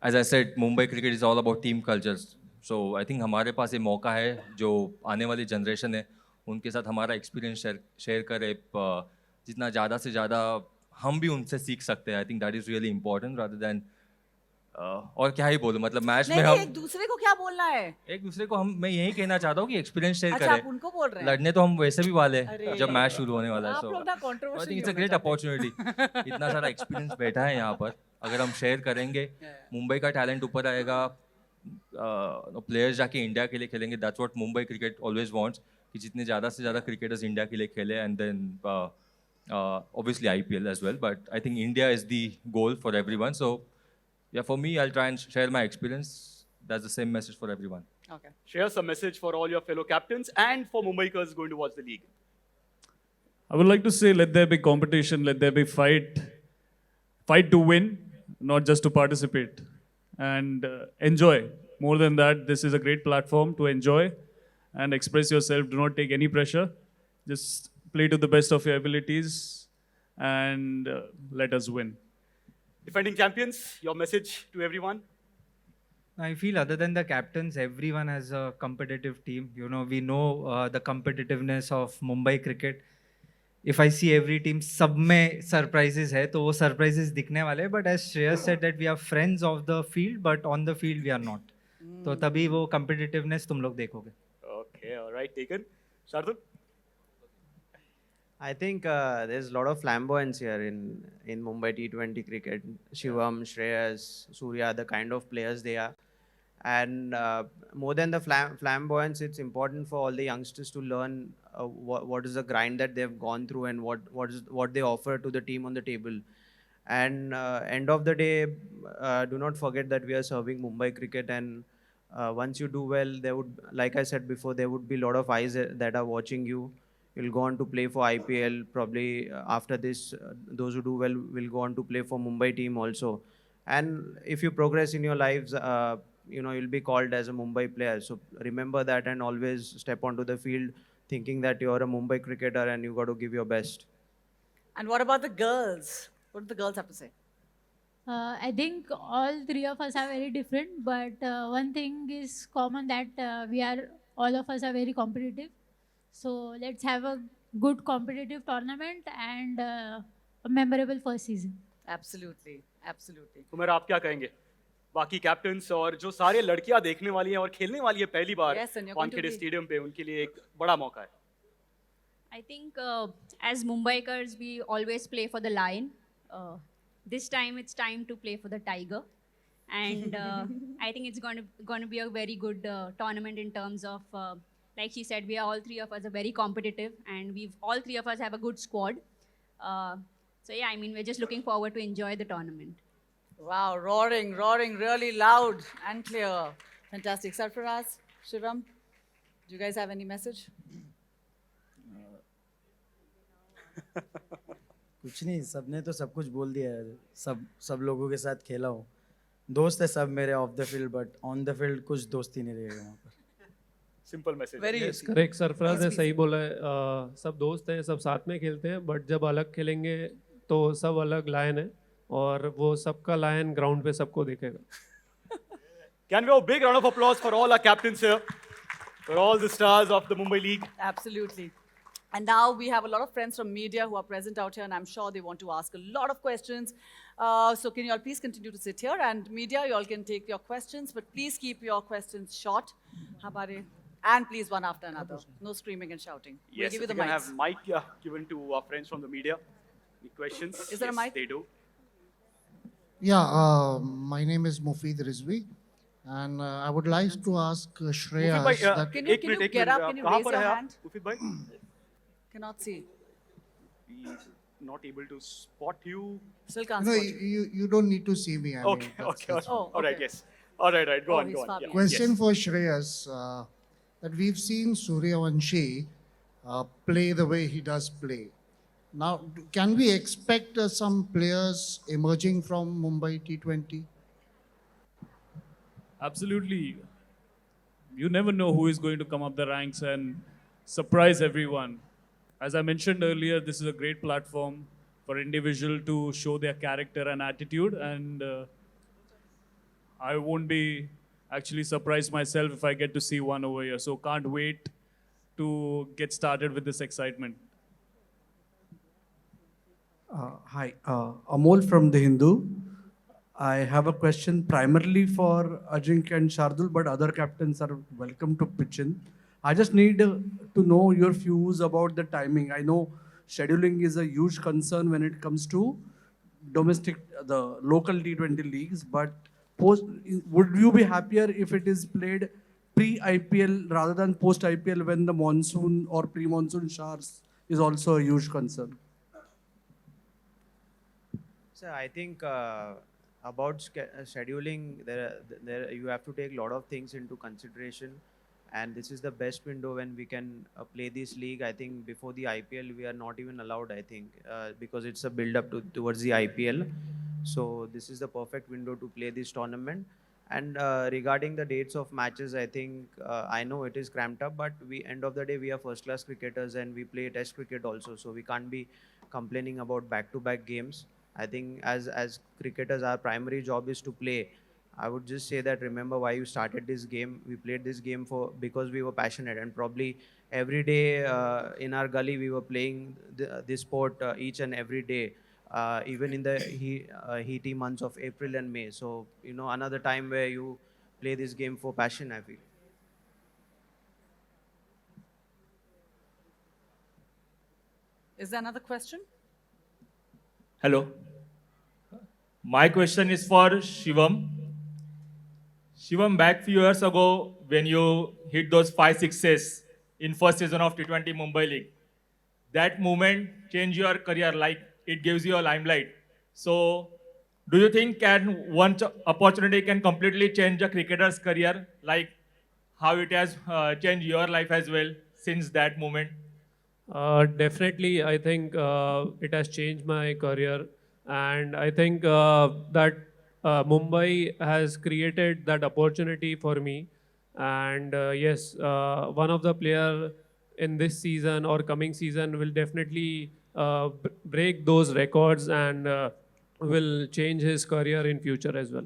as I said, Mumbai cricket is all about team cultures. So I think हमारे पास ये मौका है जो आने वाली generation है उनके साथ हमारा एक्सपीरियंस शेयर करें, जितना ज़्यादा से ज़्यादा हम भी उनसे सीख सकते हैं. I think that is really important rather than और क्या ही बोलूं, मतलब मैच में नहीं, हम एक दूसरे को क्या बोलना है? एक दूसरे को मैं यही कहना चाहता हूँ कि एक्सपीरियंस शेयर अच्छा, करें. आप उनको बोल रहे हैं? लड़ने तो हम वैसे भी वाले अरे, जब मैच शुरू होने वाला है. आप सो लोग ना controversial I think it's a होना ग्रेट चाहते हैं। अपॉर्चुनिटी. इतना सारा एक्सपीरियंस बैठा है यहाँ पर, अगर हम शेयर करेंगे मुंबई का टैलेंट ऊपर आएगा, प्लेयर्स जाके इंडिया के लिए खेलेंगे. That's what Mumbai cricket always wants, कि जितने ज़्यादा से ज़्यादा क्रिकेटर्स इंडिया के लिए खेले. And then obviously IPL as well, but I think India is the goal for everyone. So yeah, for me, I'll try and share my experience. That's the same message for everyone. Okay. Share some message for all your fellow captains and for Mumbaikars going to watch the league. I would like to say, let there be competition, let there be fight to win, not just to participate, and enjoy. More than that, this is a great platform to enjoy and express yourself. Do not take any pressure. Just play to the best of your abilities and let us win. Defending champions, your message to everyone? I feel other than the captains, everyone has a competitive team. You know, we know the competitiveness of Mumbai cricket. If I see every team, सब में surprises है, तो वो surprises दिखने वाले हैं. But as Shreyas said that we are friends of the field, but on the field we are not. तो तभी वो competitiveness तुम लोग देखोगे. Okay, all right, taken. Shardul? I think there's a lot of flamboyance here in Mumbai T20 cricket. Shivam, Shreyas, Surya, the kind of players they are. And more than the flamboyance, it's important for all the youngsters to learn what is the grind that they've gone through and what they offer to the team on the table. And end of the day, do not forget that we are serving Mumbai cricket, and once you do well, there would, like I said before, there would be a lot of eyes that are watching you. You'll go on to play for IPL. Probably after this, those who do well will go on to play for Mumbai team also. And if you progress in your lives, you'll be called as a Mumbai player. So remember that and always step onto the field thinking that you're a Mumbai cricketer and you got to give your best. And what about the girls? What do the girls have to say? I think all three of us are very different, but one thing is common that all of us are very competitive. So let's have a good competitive tournament and a memorable first season. Absolutely, absolutely. Umar आप क्या कहेंगे बाकी captains और जो सारे लड़कियां देखने वाली हैं और खेलने वाली है पहली बार Yes, and you're going to Wankhede be- stadium पे उनके लिए एक बड़ा मौका है I think as Mumbaikars, we always play for the lion. This time it's time to play for the tiger. And I think it's going to be a very good tournament in terms of, like she said, we are all three of us are very competitive and all three of us have a good squad. So yeah, I mean, we're just looking forward to enjoy the tournament. Wow, roaring, roaring, really loud and clear. Fantastic. Sarfaraz, Shivam, do you guys have any message? कुछ नहीं, सबने तो सब कुछ बोल दिया है। सब लोगों के साथ खेला हूँ, दोस्त है सब मेरे of the field, but on the field कुछ दोस्ती नहीं रहेगा वहाँ पर। Simple message Very Yes, easy. correct. Sarfaraz ने Yes, सही बोला है। सब दोस्त हैं, सब साथ में खेलते हैं, बट जब अलग खेलेंगे तो सब अलग लायन है और वो सबका लायन ग्राउंड पे सबको देखेगा। Can we have a big round of applause for all our captains here, for all the stars of the Mumbai League? Absolutely. And now we have a lot of friends from media who are present out here, and I'm sure they want to ask a lot of questions. So can you all please continue to sit here? And media, you all can take your questions, but please keep your questions short. Habare. And please one after another. No screaming and shouting. We'll Yes, give you we the can mics. have mic given to our friends from the media. Any questions? Is there a Yes, mic? They do. Yeah, my name is Mufid Rizvi, and I would like to ask Shreya. मुफीद भाई, Can you get up? Can you कहाँ raise पर your है आप? hand? मुफीद भाई? Cannot see. He's not able to spot you. Still can't No, spot you. you don't need to see me. I Okay, mean, that's- okay. that's Oh, All right, okay. yes. All right, right. Go Oh, on, he's go on. far Yeah. behind. Question Yes. for Shreyas, that we've seen Suryavanshi play the way he does play. Now, can we expect some players emerging from Mumbai T20? Absolutely. You never know who is going to come up the ranks and surprise everyone. As I mentioned earlier, this is a great platform for individual to show their character and attitude, and I won't be actually surprised myself if I get to see one over here. So can't wait to get started with this excitement. Hi, Amol from The Hindu. I have a question primarily for Ajinkya and Shardul, but other captains are welcome to pitch in. I just need to know your views about the timing. I know scheduling is a huge concern when it comes to the local T20 leagues, but would you be happier if it is played pre-IPL rather than post-IPL when the monsoon or pre-monsoon showers is also a huge concern? So I think about scheduling, there you have to take a lot of things into consideration, and this is the best window when we can play this league. I think before the IPL we are not even allowed. I think because it's a build up towards the IPL, so this is the perfect window to play this tournament. And regarding the dates of matches, I think I know it is cramped up, but end of the day we are first class cricketers and we play Test cricket also, so we can't be complaining about back-to-back games. I think as cricketers, our primary job is to play. I would just say that remember why you started this game. We played this game because we were passionate, and probably every day in our gully we were playing this sport each and every day, even in the heaty months of April and May. So another time where you play this game for passion, I feel. Is there another question? Hello. My question is for Shivam. Shivam, back few years ago, when you hit those 5 sixes in first season of T20 Mumbai League, that moment changed your career, like it gives you a limelight. So, do you think one opportunity can completely change a cricketer's career, like how it has changed your life as well since that moment? Definitely, I think it has changed my career, and I think that Mumbai has created that opportunity for me. And yes, one of the player in this season or coming season will definitely break those records and will change his career in future as well.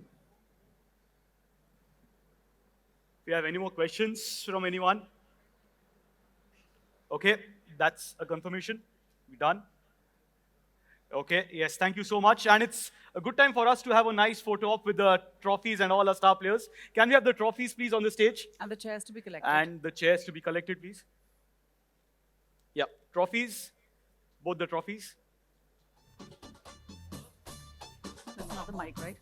If you have any more questions from anyone? Okay, that's a confirmation. We're done. Okay, yes, thank you so much. And it's a good time for us to have a nice photo op with the trophies and all our star players. Can we have the trophies, please, on the stage? And the chairs to be collected. And the chairs to be collected, please. Yeah, trophies, both the trophies. That's another mic, right?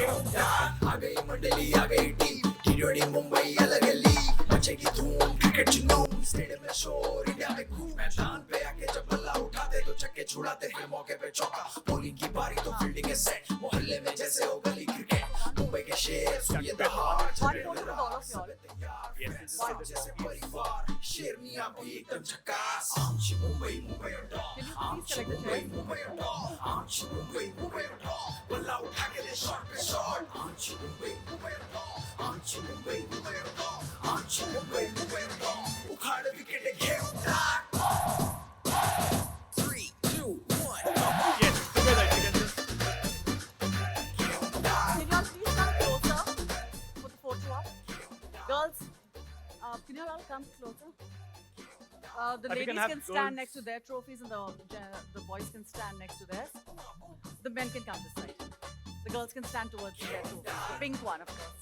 आ गई मंडली आ गई team टी20 मुंबई अलग गली मचेगी धूम cricket जुनून stadium में शोर India में खूब मैदान पे आके जब बल्ला उठाते तो छक्के छुड़ाते फिर मौके पे चौका बॉलिंग की बारी तो फील्डिंग है सेट मोहल्ले में जैसे हो गली क्रिकेट मुंबई के शेर सुनिए दहाड़ चले तैयार जैसे परिवार शेरनियां भी एकदम झकास आमची मुंबई मुंबई उठा आमची मुंबई मुंबई उठा आमची मुंबई मुंबई उठा बल्ला उठा के दे शॉट पे शॉट आमची मुंबई मुंबई उठा आमची मुंबई मुंबई उठा आमची मुंबई मुंबई उठा उखाड़ विकेट घेऊन टाक 3, 2, 1 Yes, together, together. Can you all please come closer? Put the photo up. Girls, can you all come closer? The we can ladies have can stand girls- next to their trophies and the boys can stand next to theirs. The men can come this side. The girls can stand towards their trophy. The pink one, of course.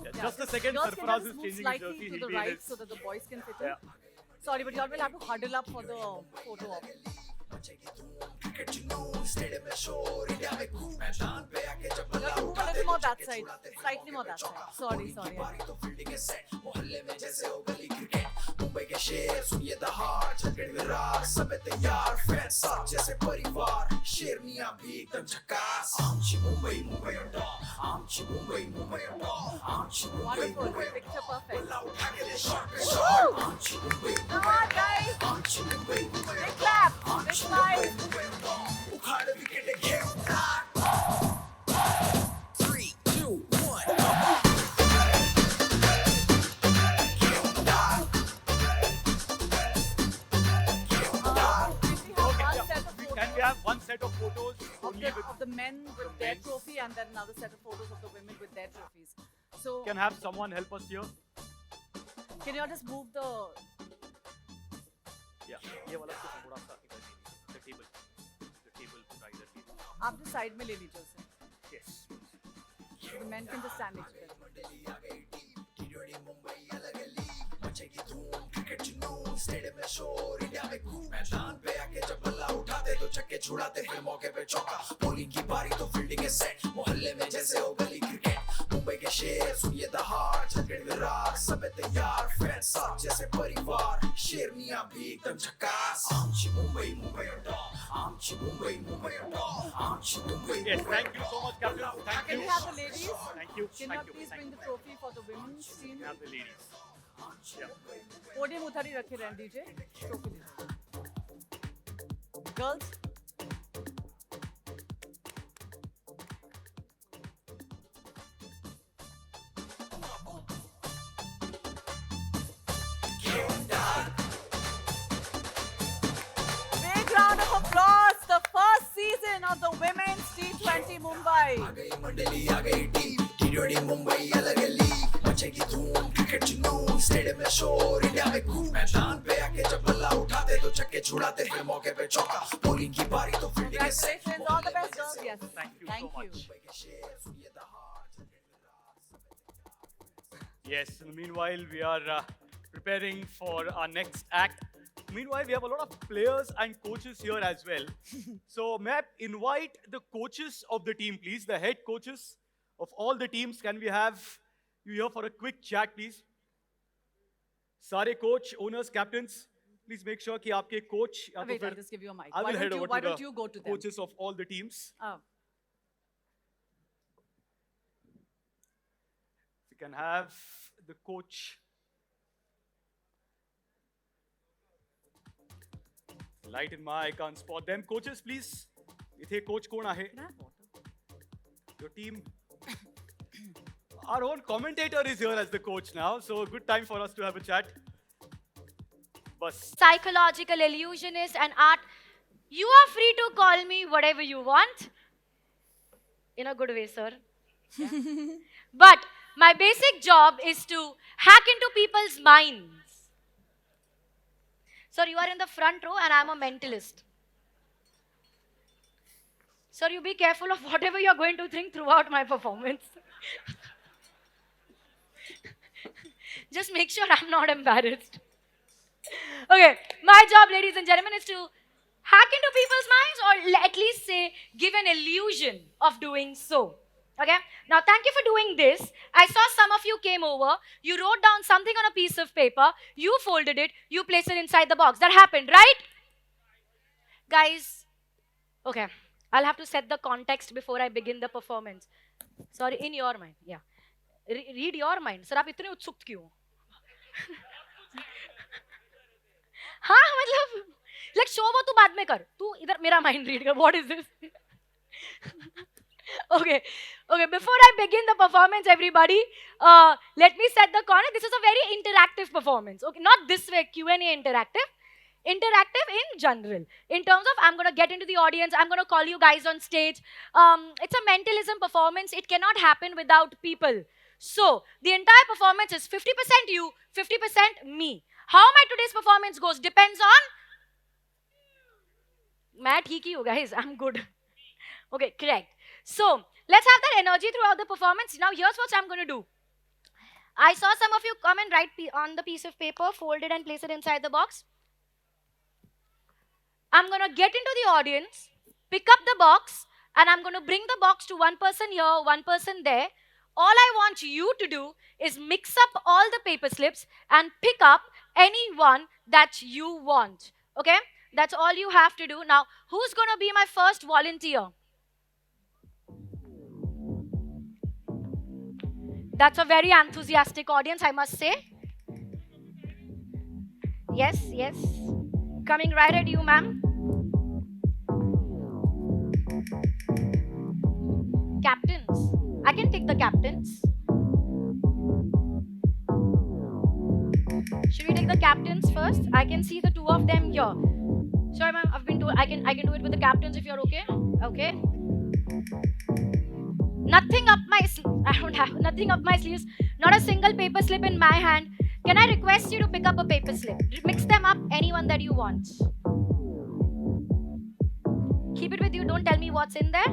Yeah, just a second, Girls can Sarfaraz just is move changing his slightly jersey. to He'll the be in right his- so that the boys can fit Yeah. in. Sorry, but y'all will have to huddle up for the photo op. Cricket जुनून stadium में शोर India में खूब मैदान पे आके जब You बल्ला have to move a उठाते little तो more that छक्के side. छुड़ाते फिर Slightly मौके more पे that चौका side. Sorry, बॉलिंग की sorry. बारी तो फील्डिंग है सेट मोहल्ले में जैसे हो गली क्रिकेट मुंबई के शेर सुनिए दहाड़ झगड़ विरार सब है तैयार फैंस साथ जैसे परिवार शेरनियां भी एकदम झकास आमची मुंबई मुंबई उठा आमची मुंबई मुंबई उठा आमची Mumbai Wonderful. Mumbai Picture perfect. बल्ला उठा के दे शॉट पे शॉट आमची मुंबई Come on, guys. आमची Mumbai Mumbai Big clap. Big आमची smile. मुंबई मुंबई उठा उखाड़ विकेट घेऊन टाक 3, 2, 1 Can we have one set of photos only with Of the men with their men's. trophy and then another set of photos of the women with their trophies. So, Can have someone help us here? can you all just move the Yeah, ये वाला तो थोड़ा सा इधर ले लीजिए. The table पूरा इधर ले लीजिए. आप जो साइड में ले लीजिए उसे. Yes. So the men can just stand next to them. टी20 मुंबई अलग गली मचेगी धूम क्रिकेट जुनून स्टेडियम में शोर इंडिया में खूब मैदान पे आके जब बल्ला उठाते तो छक्के छुड़ाते फिर मौके पे चौका बॉलिंग की बारी तो फील्डिंग है सेट मोहल्ले में जैसे हो गली क्रिकेट मुंबई के शेर सुनिए दहाड़ झगड़ विरार सब है तैयार फैंस साथ जैसे परिवार शेरनियां भी एकदम झकास आमची मुंबई मुंबई उठा आमची मुंबई मुंबई उठा आमची Mumbai Yes, thank you so much, Captain. Thank Can you. we have the ladies? Thank you. Can you Thank you. please Thank bring you. the trophy for the women's team? Have the ladies. Yeah. Podium उधर ही रखे रहने दीजिए. Trophy दीजिए. Girls, big round of applause. The first season of the women's T20 Mumbai. मंडली आ गई team टी20 मुंबई अलग गली मचेगी धूम क्रिकेट जुनून स्टेडियम में शोर इंडिया में खूब मैदान पे आके जब बल्ला उठाते तो छक्के छुड़ाते फिर मौके पे चौका बॉलिंग की बारी तो फील्डिंग है set Congratulations, all the best, girls. Yes, Thank you so much. Yes, in the meanwhile, we are preparing for our next act. Meanwhile, we have a lot of players and coaches here as well. So, may I invite the coaches of the team, please, the head coaches of all the teams. Can we have you here for a quick chat, please? Sare coach, owners, captains, please make sure कि आपके coach या तो Wait, I'll फिर just give you a mic. I will head over Why to don't the you go to them? coaches of all the teams. We can have the coach. Light in my eye, can't spot them. Coaches, please. इथे coach कोण आहे? Your team. our own commentator is here as the coach now, so good time for us to have a chat. Bus. Psychological illusionist and art. You are free to call me whatever you want. In a good way, sir. Yeah. But my basic job is to hack into people's minds. Sir, you are in the front row and I'm a mentalist. Sir, you be careful of whatever you're going to think throughout my performance. Just make sure I'm not embarrassed. Okay, my job, ladies and gentlemen, is to hack into people's minds, or at least say, give an illusion of doing so. Okay, now thank you for doing this. I saw some of you came over, you wrote down something on a piece of paper, you folded it, you placed it inside the box. That happened, right? Guys, okay, I'll have to set the context before I begin the performance. Sorry, in your mind, yeah. Read your mind. Sir, आप इतने उत्सुक क्यों? हाँ मतलब like show वो तू बाद में कर, तू इधर मेरा mind read कर. What is this? Okay, before I begin the performance, everybody, let me set the context. This is a very interactive performance. Okay, not this way, Q&A interactive. Interactive in general. In terms of, I'm going to get into the audience, I'm going to call you guys on stage. It's a mentalism performance. It cannot happen without people. So, the entire performance is 50% you, 50% me. How my today's performance goes depends on... मैं ठीक ही हूँ, guys. I'm good. Okay, correct. So, let's have that energy throughout the performance. Now, here's what I'm going to do. I saw some of you come and write on the piece of paper, fold it and place it inside the box. I'm going to get into the audience, pick up the box, and I'm going to bring the box to one person here, one person there. All I want you to do is mix up all the paper slips and pick up any one that you want. Okay? That's all you have to do. Now, who's going to be my first volunteer? That's a very enthusiastic audience, I must say. Yes, yes. Coming right at you, ma'am. Captains. I can take the captains. Should we take the captains first? I can see the two of them here. Sorry, ma'am. I've been told I can do it with the captains if you're okay. Okay. Nothing up my I don't have nothing up my sleeves. Not a single paper slip in my hand. Can I request you to pick up a paper slip? Mix them up, anyone that you want. Keep it with you. Don't tell me what's in there.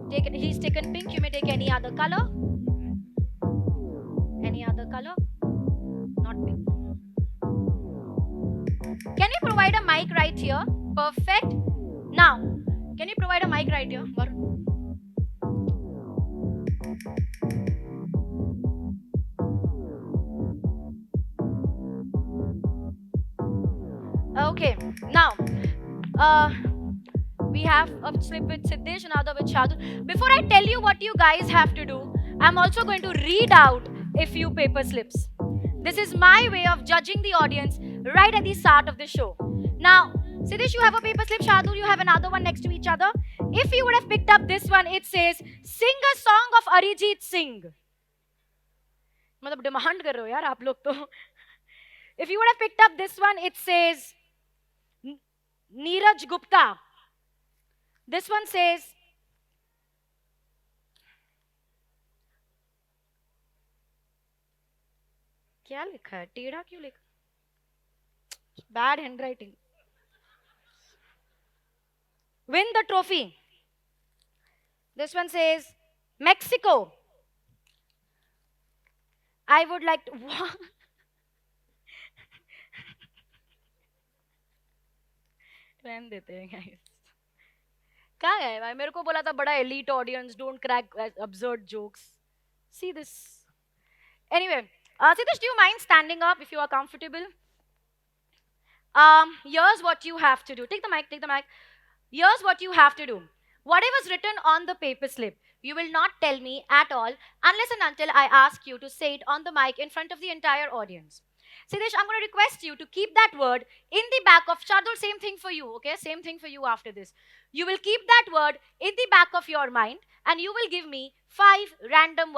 Take it. He's taken pink. You may take any other color. Any other color? Not pink. Can you provide a mic right here? Perfect. Now, can you provide a mic right here? Varun? Okay, now, we have a slip with Siddesh, another with Shardul. Before I tell you what you guys have to do, I'm also going to read out a few paper slips. This is my way of judging the audience right at the start of the show. Now, Siddesh, you have a paper slip. Shardul, you have another one next to each other. If you would have picked up this one, it says, sing a song of Arijit Singh. मतलब demand कर रहे हो यार आप लोग तो. If you would have picked up this one, it says, Neeraj Gupta. This one says, क्या लिखा है? टेढ़ा क्यों लिखा? Bad handwriting. Win the trophy. This one says, Mexico. I would like to... रहने देते हैं guys. कहाँ गए भाई? मेरे को बोला था बड़ा elite audience, don't crack absurd jokes. See this. Anyway, Siddesh, do you mind standing up if you are comfortable? Here's what you have to do. Take the mic, take the mic. Here's what you have to do. Whatever's written on the paper slip, you will not tell me at all unless and until I ask you to say it on the mic in front of the entire audience. Siddesh, I'm going to request you to keep that word in the back of Shardul. Same thing for you, okay? Same thing for you after this. You will keep that word in the back of your mind and you will give me 5 random,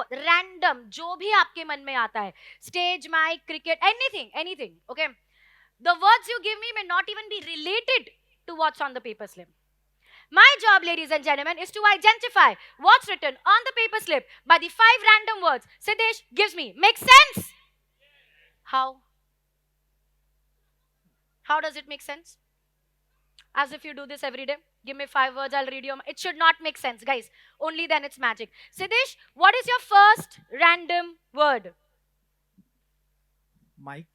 जो भी आपके मन में आता है, stage, mic, cricket, anything, okay? The words you give me may not even be related to what's on the paper slip. My job, ladies and gentlemen, is to identify what's written on the paper slip by the 5 random words Siddesh gives me. Make sense? How? How does it make sense? As if you do this every day. Give me 5 words, I'll read you. It should not make sense, guys. Only then it's magic. Siddesh, what is your first random word? Mike.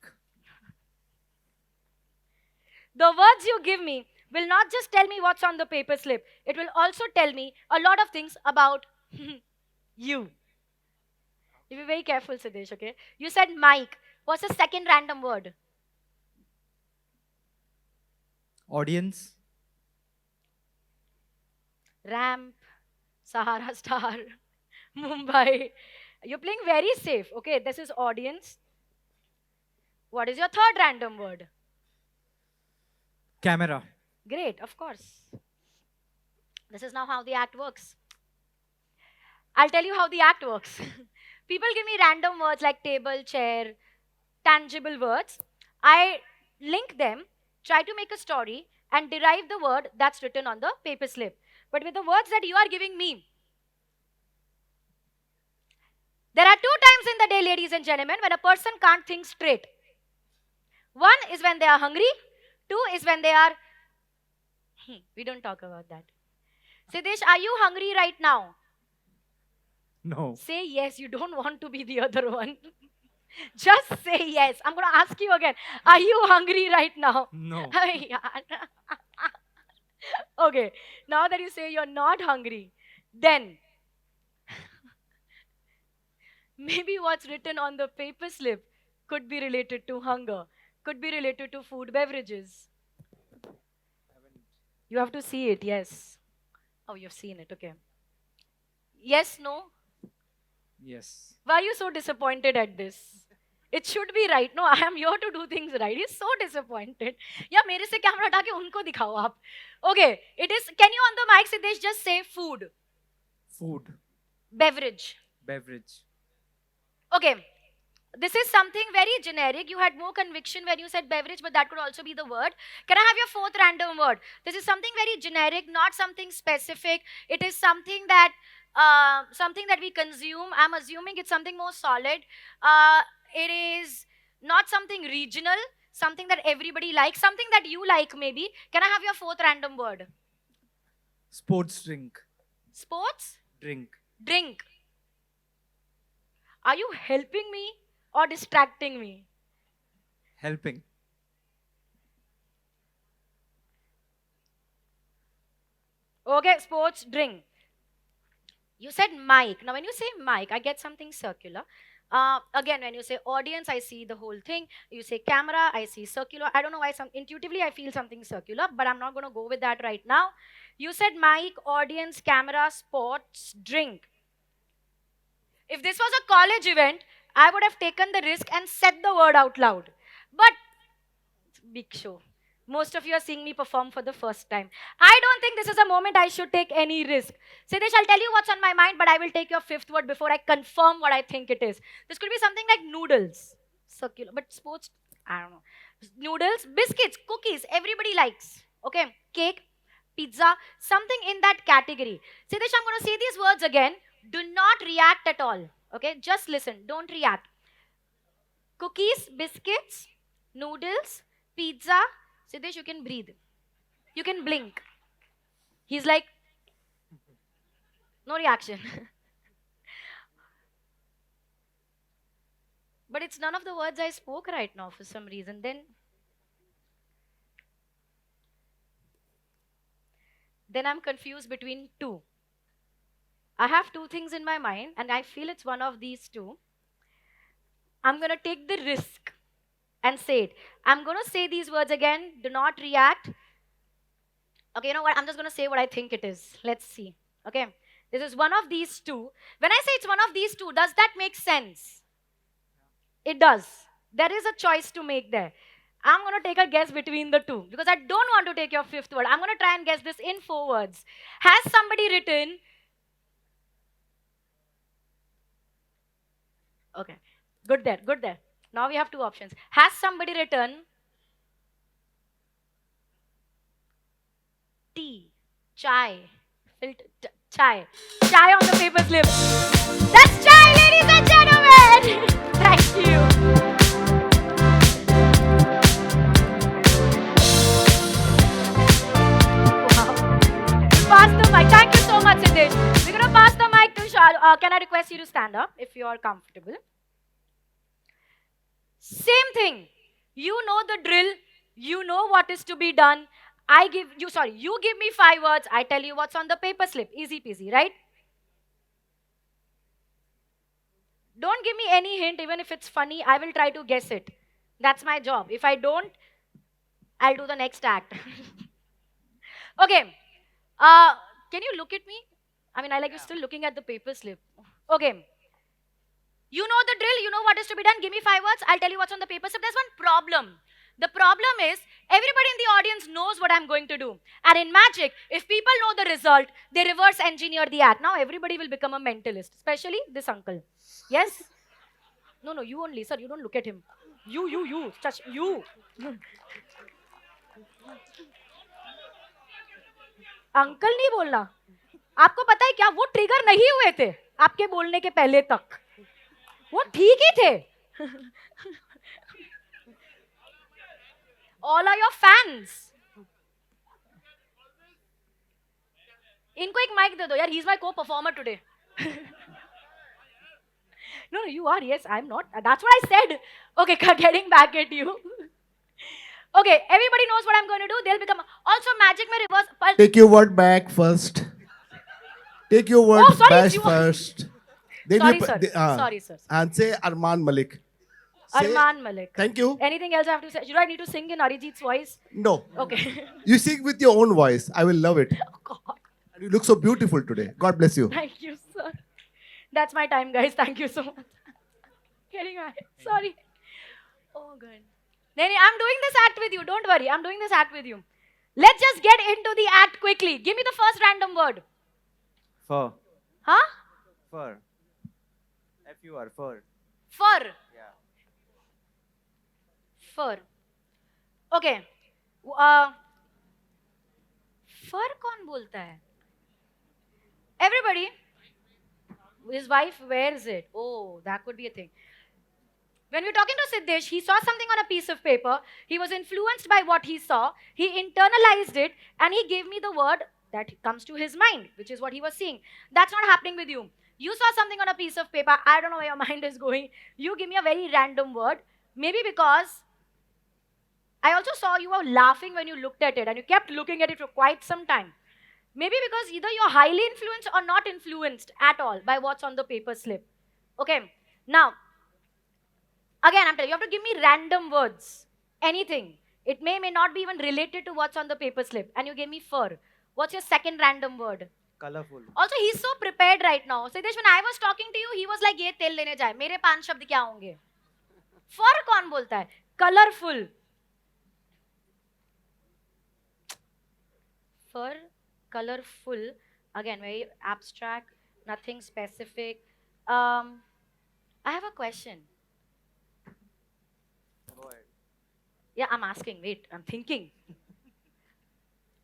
The words you give me will not just tell me what's on the paper slip. It will also tell me a lot of things about you. You be very careful, Siddesh, okay? You said Mike. What's the second random word? Audience. Ramp, Sahara Star, Mumbai. You're playing very safe. Okay, this is audience. What is your third random word? Camera. Great, of course. This is now how the act works. I'll tell you how the act works. People give me random words like table, chair, tangible words. I link them, try to make a story, and derive the word that's written on the paper slip. But with the words that you are giving me, there are 2 times in the day, ladies and gentlemen, when a person can't think straight. One is when they are hungry. 2 is when they are... we don't talk about that. Siddesh, are you hungry right now? No. Say yes. You don't want to be the other one. Just say yes. I'm going to ask you again. Are you hungry right now? No. Okay. Now that you say you're not hungry, then maybe what's written on the paper slip could be related to hunger, could be related to food, beverages. You have to see it, yes. Oh, you've seen it, okay. Yes, no? Yes. Why are you so disappointed at this? It should be right. No, I am here to do things right. He's so disappointed. Yeah, मेरे से camera हटा के उनको दिखाओ आप. Okay, it is. Can you on the mic, Siddesh, just say food? Food. Beverage. Beverage. Okay, this is something very generic. You had more conviction when you said beverage, but that could also be the word. Can I have your 4th random word? This is something very generic, not something specific. It is something that we consume. I'm assuming it's something more solid. It is not something regional, something that everybody likes, something that you like maybe. Can I have your 4th random word? Sports drink. Sports? Drink. Drink. Are you helping me or distracting me? Helping. Okay, sports drink. You said mic. Now, when you say mic, I get something circular. Again, when you say audience, I see the whole thing. You say camera, I see circular. I don't know why intuitively I feel something circular, but I'm not going to go with that right now. You said mic, audience, camera, sports, drink. If this was a college event, I would have taken the risk and said the word out loud. But, big show. Most of you are seeing me perform for the first time. I don't think this is a moment I should take any risk. Siddesh, I'll tell you what's on my mind, but I will take your 5th word before I confirm what I think it is. This could be something like noodles. Circular, but sports, I don't know. Noodles, biscuits, cookies, everybody likes. Okay, cake, pizza, something in that category. Siddesh, I'm going to say these words again. Do not react at all. Okay, just listen. Don't react. Cookies, biscuits, noodles, pizza. Siddesh, you can breathe. You can blink. He's like, no reaction. But it's none of the words I spoke right now for some reason. Then I'm confused between 2. I have 2 things in my mind and I feel it's one of these 2. I'm going to take the risk and say it. I'm going to say these words again. Do not react. Okay, you know what? I'm just going to say what I think it is. Let's see. Okay. This is one of these 2. When I say it's one of these 2, does that make sense? It does. There is a choice to make there. I'm going to take a guess between the two because I don't want to take your fifth word. I'm going to try and guess this in 4 words. Has somebody written? Okay, good there, good there. Now we have 2 options. Has somebody written tea, chai, chai on the paper slip? That's chai, ladies and gentlemen. Thank you. Wow. Pass the mic. Thank you so much, Siddesh. We're going to pass the mic to Shah. Can I request you to stand up if you are comfortable? Same thing. You know the drill. You know what is to be done. You give me 5 words. I tell you what's on the paper slip. Easy peasy, right? Don't give me any hint, even if it's funny. I will try to guess it. That's my job. If I don't, I'll do the next act. Okay. Can you look at me? I mean, I like you still looking at the paper slip. Okay. You know the drill. You know what is to be done. Give me 5 words. I'll tell you what's on the paper slip. There's one problem. The problem is everybody in the audience knows what I'm going to do. And in magic, if people know the result, they reverse engineer the act. Now everybody will become a mentalist, especially this uncle. Yes? No, you only, sir. You don't look at him. You. Touch you. Uncle नहीं बोलना. आपको पता है क्या वो trigger नहीं हुए थे आपके बोलने के पहले तक. वो ठीक ही थे. All are your fans. इनको एक माइक दे दो यार. He's my co-performer today. No, you are. Yes, I'm not. That's what I said. Okay, getting back at you. Okay, everybody knows what I'm going to do. They'll become. Also, magic may reverse. Take your word back first. Take your word back first. Then Sorry, you, sir. Sorry, sir. And say Arman Malik. Say, Arman Malik. Thank you. Anything else I have to say? Do I need to sing in Arijit's voice? No. Okay. You sing with your own voice. I will love it. Oh, God. And you look so beautiful today. God bless you. Thank you, sir. That's my time, guys. Thank you so much. Getting high. Sorry. Oh, good. I'm doing this act with you. Don't worry. I'm doing this act with you. Let's just get into the act quickly. Give me the first random word. Fur. Huh? Fur. F-U-R. Fur. Fur. Yeah. Fur. Okay. Fur कौन बोलता है? Everybody. His wife wears it. Oh, that could be a thing. When we were talking to Siddesh, he saw something on a piece of paper. He was influenced by what he saw. He internalized it and he gave me the word that comes to his mind, which is what he was seeing. That's not happening with you. You saw something on a piece of paper. I don't know where your mind is going. You give me a very random word. Maybe because I also saw you were laughing when you looked at it and you kept looking at it for quite some time. Maybe because either you're highly influenced or not influenced at all by what's on the paper slip. Okay, now, again, I'm telling you, you have to give me random words. Anything. It may not be even related to what's on the paper slip. And you gave me fur. What's your second random word? Colorful. Also, he's so prepared right now. Siddesh, when I was talking to you, he was like, ये तेल लेने जाए. मेरे 5 शब्द क्या होंगे? Fur कौन बोलता है? Colorful. Fur. Colorful, again very abstract, nothing specific. I have a question. Go ahead. Yeah, I'm asking. Wait, I'm thinking.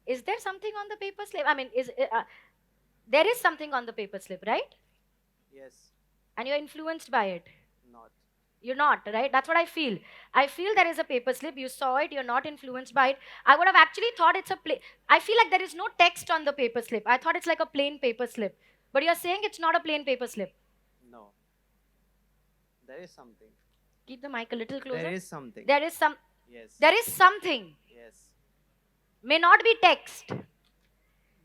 Is there something on the paper slip? I mean, there is something on the paper slip, right? Yes. And you're influenced by it. Not. You're not, right? That's what I feel. I feel there is a paper slip. You saw it. You're not influenced by it. I would have actually thought it's a I feel like there is no text on the paper slip. I thought it's like a plain paper slip. But you're saying it's not a plain paper slip. No. There is something. Keep the mic a little closer. There is something. There is some. Yes. There is something. Yes. May not be text.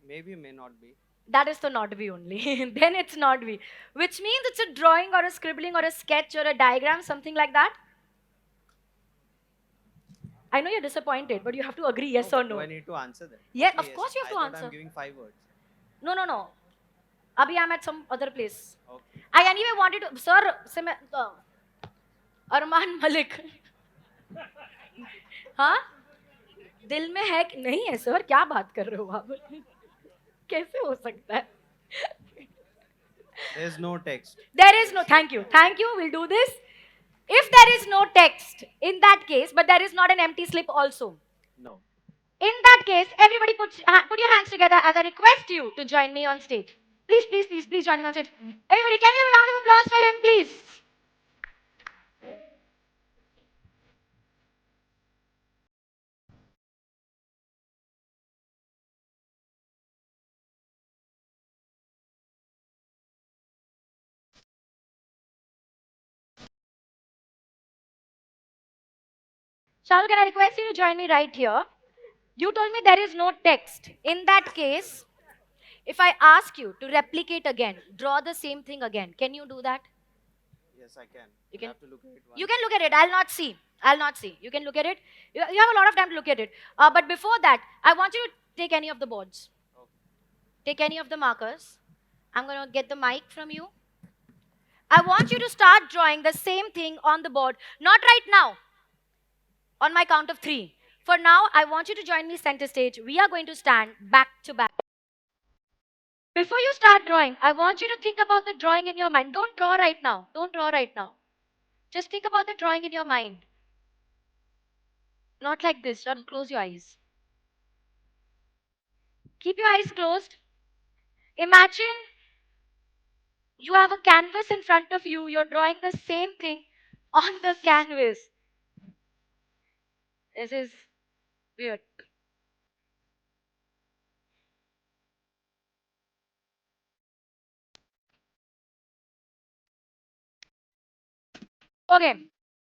Maybe, may not be. That is the not be only. Then it's not be. Which means it's a drawing or a scribbling or a sketch or a diagram, something like that. I know you're disappointed, but you have to agree yes or no. Do I need to answer that? Yeah, Okay, of course you have to I answer. I'm giving 5 words. No. Abhi I'm at some other place. Okay. I anyway wanted to, sir, Arman Malik. हाँ, दिल में है कि नहीं है sir? क्या बात कर रहे हो आप? कैसे हो सकता है? There's no text. There is no, thank you, we'll do this. If there is no text, in that case, but there is not an empty slip also. No. In that case, everybody put your hands together as I request you to join me on stage. Please join me on stage. Everybody, can we have a round of applause for him, please? Shall, can I request you to join me right here? You told me there is no text. In that case, if I ask you to replicate again, draw the same thing again, can you do that? Yes, I can. You can have to look at it once. You can look at it. I'll not see. You can look at it. You have a lot of time to look at it. But before that, I want you to take any of the boards. Take any of the markers. I'm going to get the mic from you. I want you to start drawing the same thing on the board. Not right now. On my count of 3. For now, I want you to join me center stage. We are going to stand back to back. Before you start drawing, I want you to think about the drawing in your mind. Don't draw right now. Just think about the drawing in your mind. Not like this. Don't close your eyes. Keep your eyes closed. Imagine you have a canvas in front of you. You're drawing the same thing on the canvas. This is weird. Okay,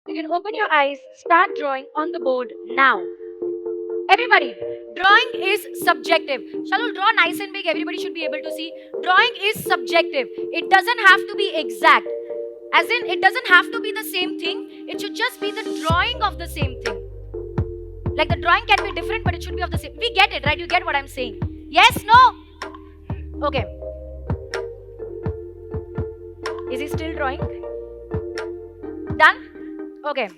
you can open your eyes, start drawing on the board now. Everybody, drawing is subjective. Shalul, draw nice and big. Everybody should be able to see. Drawing is subjective. It doesn't have to be exact. As in, it doesn't have to be the same thing. It should just be the drawing of the same thing. Like the drawing can be different, but it should be of the same. We get it, right? You get what I'm saying? Yes, no? Okay. Is he still drawing? Done? Okay.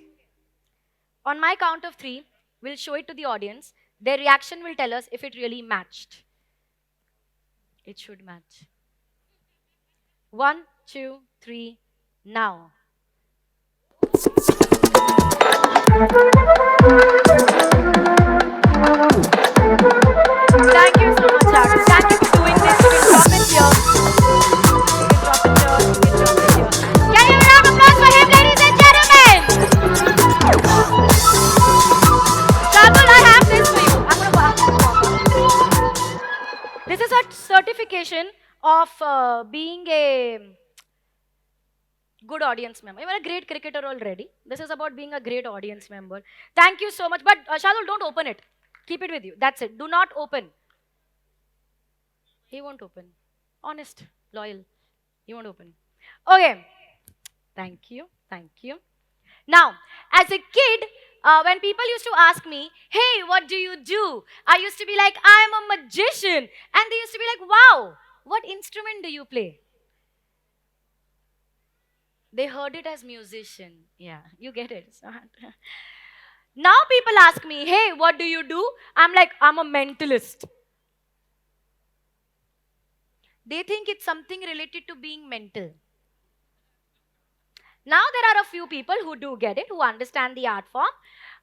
On my count of 3, we'll show it to the audience. Their reaction will tell us if it really matched. It should match. 1, 2, 3, now. Thank you so much, Aaron. Thank you for doing this. You can drop it here. Can you have a round of applause for him, ladies and gentlemen? Sharbul, I have this for you. I'm going to pass this. This is a certification of being a good audience member. You are a great cricketer already. This is about being a great audience member. Thank you so much. But Shardul, don't open it. Keep it with you. That's it. Do not open. He won't open. Honest, loyal. He won't open. Okay. Thank you. Thank you. Now, as a kid, when people used to ask me, hey, what do you do? I used to be like, I'm a magician. And they used to be like, wow, what instrument do you play? They heard it as musician. Yeah, you get it. Now people ask me, hey, what do you do? I'm like, I'm a mentalist. They think it's something related to being mental. Now there are a few people who do get it, who understand the art form.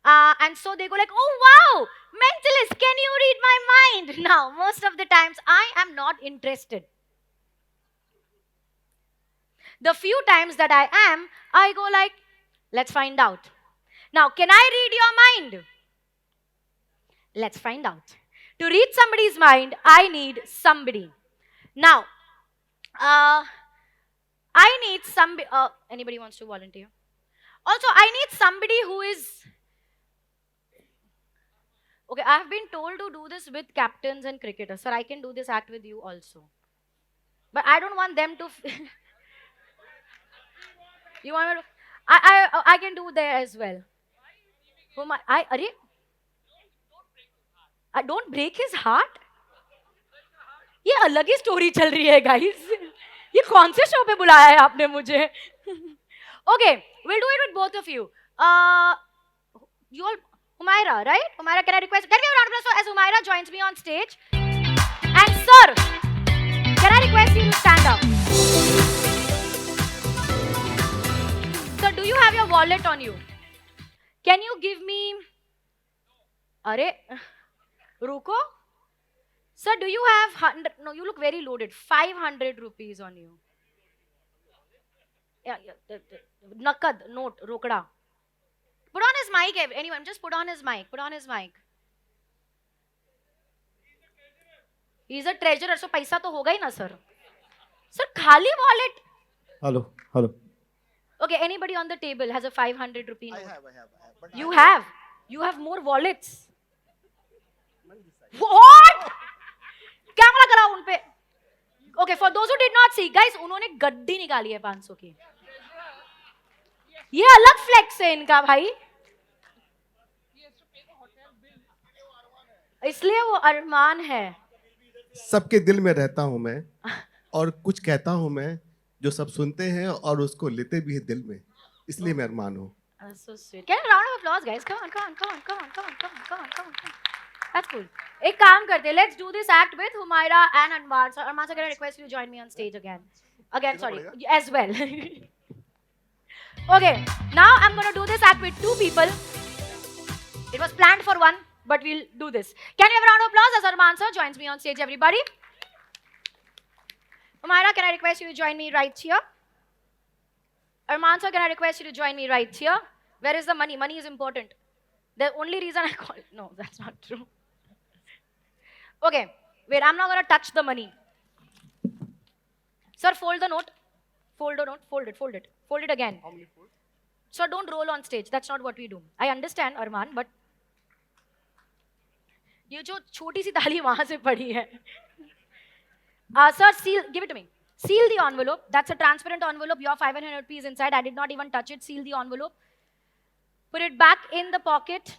And so they go like, oh wow, mentalist, can you read my mind? Now, most of the times I am not interested. The few times that I am, I go like, let's find out. Now, can I read your mind? Let's find out. To read somebody's mind, I need somebody. Now, I need somebody, anybody wants to volunteer? Also, I need somebody who is, okay, I have been told to do this with captains and cricketers. Sir, I can do this act with you also. But I don't want them to, you want me to, I can do there as well. I don't break his heart? ये अलग ही story चल रही है guys ये कौन से show पे बुलाया है आपने मुझे okay will do it with both of you You all, Humaira, right? Humaira, can I request? Can we have a round of applause as Humaira joins me on stage? And sir, can I request you to stand up? So, do you have your wallet on you? Can you give me? Arey, ruko. Sir, do you have 100? No, you look very loaded. 500 rupees on you. Yeah. Nakad, note, rokda. Put on his mic, anyone. Just put on his mic. Put on his mic. He's a treasurer, so paisa to hoga hi na, sir. Sir, khali wallet. Hello. Okay, anybody on the table has a 500 rupee note? I have. You have more wallets. What? Camera karao unpe. Okay, for those who did not see, guys, उन्होंने गड्डी निकाली है 500 की. ये अलग flex है इनका भाई. इसलिए वो अरमान है. सबके दिल में रहता हूं मैं और कुछ कहता हूं मैं जो सब सुनते हैं और उसको लेते भी है दिल में, इसलिए मैं अरमान हूं. So sweet. Can I have a round of applause, guys? Come on. That's cool. एक काम करते हैं. Let's do this act with Humaira and Anwar. So Arman sir, can I request you to join me on stage again? Sorry, as well. Okay, now I'm going to do this act with two people. It was planned for one, but we'll do this. Can you have a round of applause as Arman sir joins me on stage, everybody? Humaira, can I request you to join me right here? Arman sir, can I request you to join me right here? Where is the money? Money is important. The only reason I call it. No, that's not true. Okay, wait, I'm not going to touch the money. Sir, fold the note. Fold the note. Fold it. Fold it again. How many folds? Sir, don't roll on stage. That's not what we do. I understand, Arman, but ये जो छोटी सी थाली वहां से पड़ी है. Sir, give it to me. Seal the envelope. That's a transparent envelope. Your 500 rupees inside. I did not even touch it. Seal the envelope. Put it back in the pocket.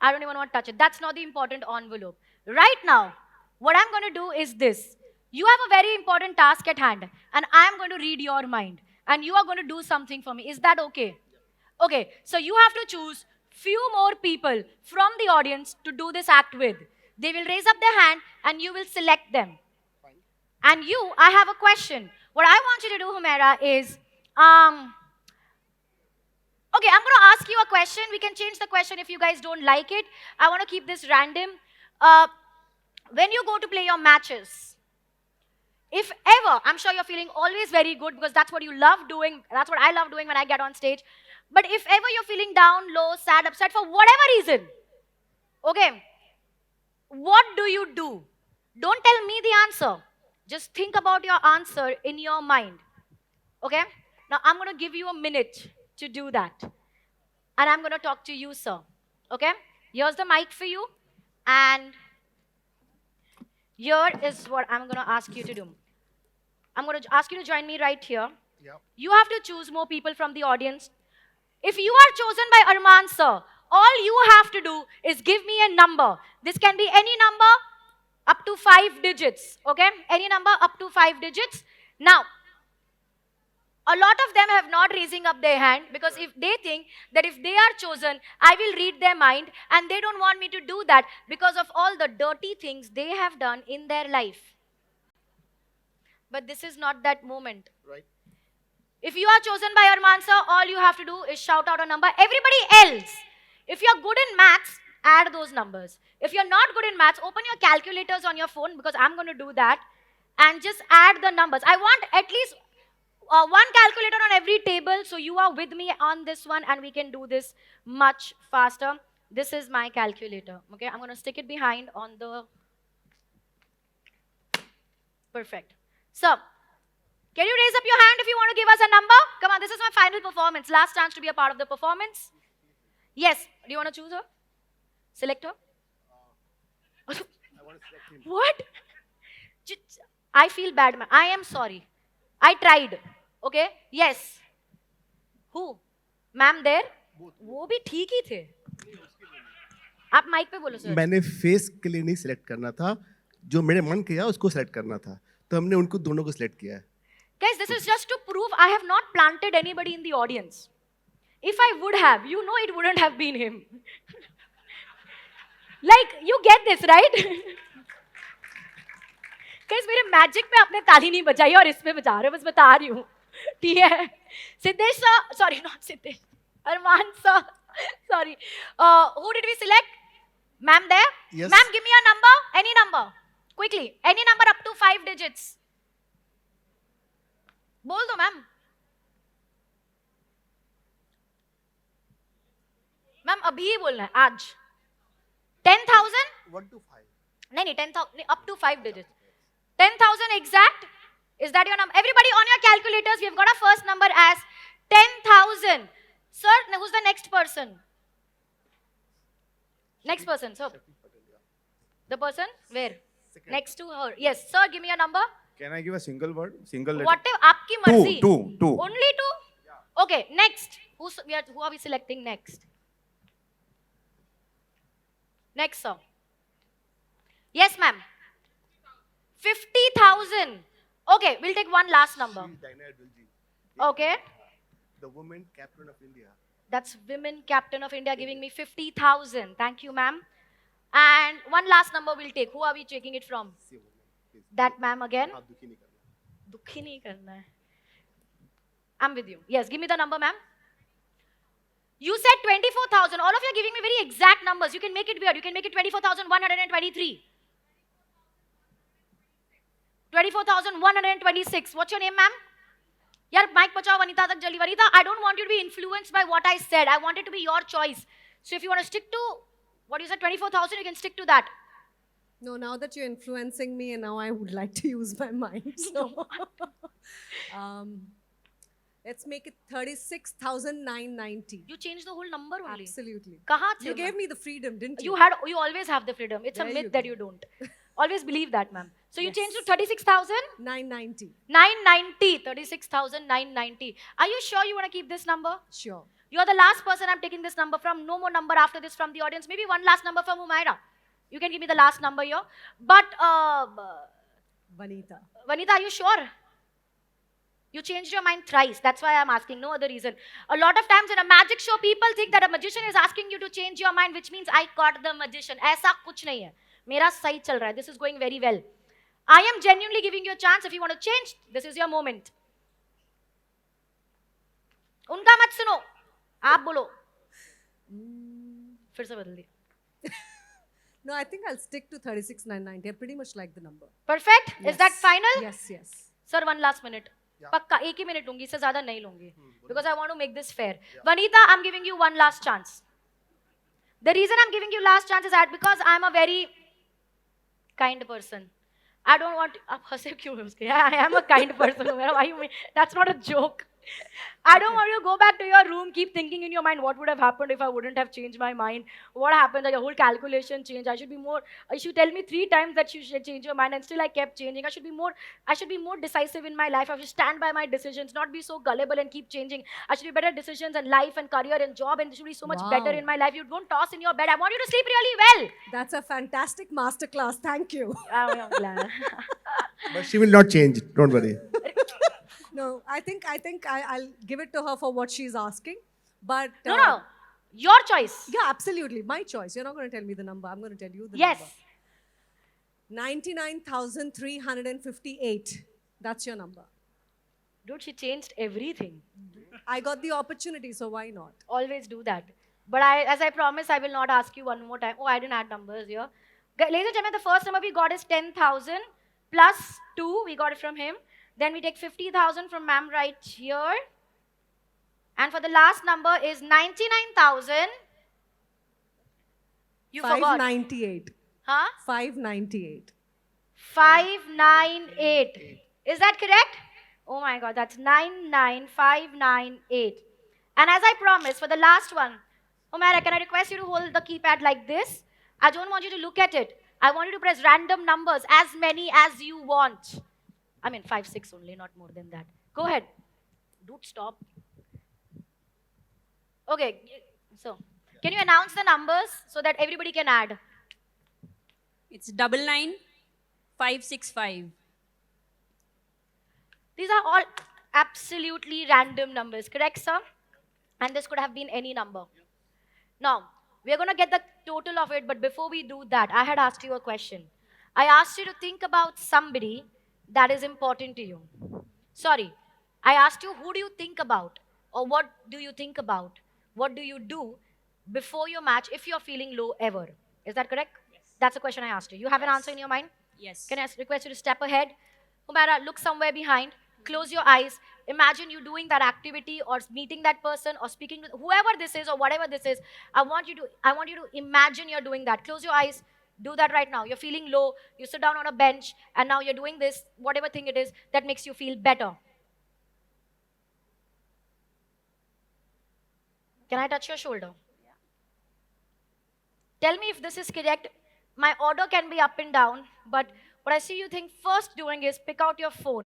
I don't even want to touch it. That's not the important envelope. Right now, what I'm going to do is this. You have a very important task at hand, and I'm going to read your mind, and you are going to do something for me. Is that okay? Okay, so you have to choose few more people from the audience to do this act with. They will raise up their hand, and you will select them. And you, I have a question. What I want you to do, Humaira, is, okay, I'm going to ask you a question. We can change the question if you guys don't like it. I want to keep this random. When you go to play your matches, if ever, I'm sure you're feeling always very good because that's what you love doing. That's what I love doing when I get on stage. But if ever you're feeling down, low, sad, upset for whatever reason, okay, what do you do? Don't tell me the answer. Just think about your answer in your mind. Okay? Now, I'm going to give you a minute to do that. And I'm going to talk to you, sir. Okay? Here's the mic for you. And here is what I'm going to ask you to do. I'm going to ask you to join me right here. Yep. You have to choose more people from the audience. If you are chosen by Arman, sir, all you have to do is give me a number. This can be any number up to 5 digits, okay? Any number up to 5 digits. Now, a lot of them have not raising up their hand because if they think that if they are chosen, I will read their mind and they don't want me to do that because of all the dirty things they have done in their life. But this is not that moment. Right. If you are chosen by Arman sir, all you have to do is shout out a number. Everybody else, if you're good in maths, add those numbers. If you're not good in maths, open your calculators on your phone because I'm going to do that and just add the numbers. I want at least one calculator on every table so you are with me on this one and we can do this much faster. This is my calculator. Okay, I'm going to stick it behind on the... Perfect. So, can you raise up your hand if you want to give us a number? Come on, this is my final performance. Last chance to be a part of the performance. Yes. Do you want to choose her? Select her? I want to select him. What? I feel bad, man. I am sorry. I tried. Okay? Yes. Who? Ma'am there? वो भी ठीक ही थे. आप mic पे बोलो sir. मैंने face के लिए नहीं सिलेक्ट करना था, जो मेरे मन किया उसको सिलेक्ट करना था, तो हमने उनको दोनों को सिलेक्ट किया है. Guys, this is just to prove I have not planted anybody in the audience. if I would have, you know it wouldn't have been him. Like, you get this, right? Guys, मेरे magic में आपने ताली नहीं बजाई और इसमें बजा रहे हो, बस बता रही हूँ. ठीक है? Siddhesh sir, sorry, not Siddhesh. Arman sir, sorry. Who did we select? Ma'am there? Yes. Ma'am, give me a number. Any number. Quickly. Any number up to 5 digits. बोल दो मैम. मैम अभी ही बोलना है आज. 10,000? 1 to 5. नहीं 10,000 up to 5 digits. 10,000 exact? Is that your number? Everybody on your calculators, we've got our first number as 10,000. Sir, who's the next person? Next person, sir. The person? Where? Next to her. Yes, sir, give me a number. Can I give a single word? Single letter? Whatever, आपकी मर्जी. Two. Only two? Okay, next. Who are we selecting next? Next, sir. Yes, ma'am. 50,000. Okay, we'll take one last number. Okay. The woman captain of India. That's women captain of India giving me 50,000. Thank you, ma'am. And one last number we'll take. Who are we taking it from? That ma'am again. Dukhi nahi karna hai. I'm with you. Yes, give me the number, ma'am. You said 24,000. All of you are giving me very exact numbers. You can make it weird. You can make it 24,123. 24,126. What's your name, ma'am? Yaar, mic bachao Vanita tak jaldi. Vanita, I don't want you to be influenced by what I said. I want it to be your choice. So if you want to stick to what you said, 24,000, you can stick to that. No, now that you're influencing me, and now I would like to use my mind. So, let's make it 36,990. You changed the whole number only. Absolutely. Kahan se, You gave ma'am? me the freedom, didn't you? You always have the freedom. It's a There myth you that go. you don't. Always believe that, ma'am. So you Yes. changed to 36,000? 990. 990. 36,990. Are you sure you want to keep this number? Sure. You're the last person I'm taking this number from. No more number after this from the audience. Maybe one last number from Humaira. You can give me the last number here. But, Vanita. Vanita, are you sure? You changed your mind thrice. That's why I'm asking. No other reason. A lot of times in a magic show, people think that a magician is asking you to change your mind, which means I caught the magician. ऐसा कुछ नहीं है. मेरा सही चल रहा है. This is going very well. I am genuinely giving you a chance. If you want to change, this is your moment. उनका मत सुनो. आप बोलो. फिर से बदल दी. No, I think I'll stick to 36,990. I pretty much like the number. Perfect? Yes. Is that final? Yes, yes. Sir, one last minute. पक्का एक ही मिनट लूंगी, इससे ज्यादा नहीं लूंगी. Because I want to make this fair. Vanita, I'm giving you one last chance. The reason I'm giving you last chance is that because I'm a very kind person. I don't want. आप हंसे क्यों हैं उसके? I am a kind person. Why you mean? That's not a joke. I don't want you to go back to your room, keep thinking in your mind what would have happened if I wouldn't have changed my mind. What happened? That your whole calculation changed. You should tell me 3 times that you should change your mind, and still I kept changing. I should be more decisive in my life. I should stand by my decisions, not be so gullible and keep changing. I should be better decisions in life and career and job, and should be so much better in my life. You don't toss in your bed. I want you to sleep really well. That's a fantastic masterclass. Thank you. I'm glad. But she will not change. Don't worry. No, I think I'll give it to her for what she's asking. But No. Your choice. Yeah, absolutely. My choice. You're not going to tell me the number. I'm going to tell you the Yes. number. 99,358. That's your number. Dude, she changed everything. I got the opportunity, so why not? Always do that. But as I promise, I will not ask you one more time. Oh, I didn't add numbers here. Ladies and gentlemen, the first number we got is 10,000 plus 2. We got it from him. Then we take 50,000 from ma'am right here. And for the last number is 99,000. You forgot. 598. Huh? 598. 598. Is that correct? Oh my God, that's 99598. And as I promised, for the last one, Umaira, can I request you to hold the keypad like this? I don't want you to look at it. I want you to press random numbers, as many as you want. I mean, 5, 6 only, not more than that. Go ahead. Dude, stop. Okay, so can you announce the numbers so that everybody can add? It's 99565. These are all absolutely random numbers, correct, sir? And this could have been any number. Now, we're going to get the total of it, but before we do that, I had asked you a question. I asked you to think about somebody that is important to you. Sorry, I asked you, who do you think about? Or what do you think about? What do you do before your match if you're feeling low ever? Is that correct? Yes. That's the question I asked you. You have an answer in your mind? Yes. Can I request you to step ahead? Humaira, look somewhere behind. Close your eyes. Imagine you doing that activity or meeting that person or speaking to whoever this is or whatever this is. I want you to imagine you're doing that. Close your eyes. Do that right now. You're feeling low. You sit down on a bench and now you're doing this, whatever thing it is that makes you feel better. Can I touch your shoulder? Tell me if this is correct. My order can be up and down, but what I see you think first doing is pick out your phone.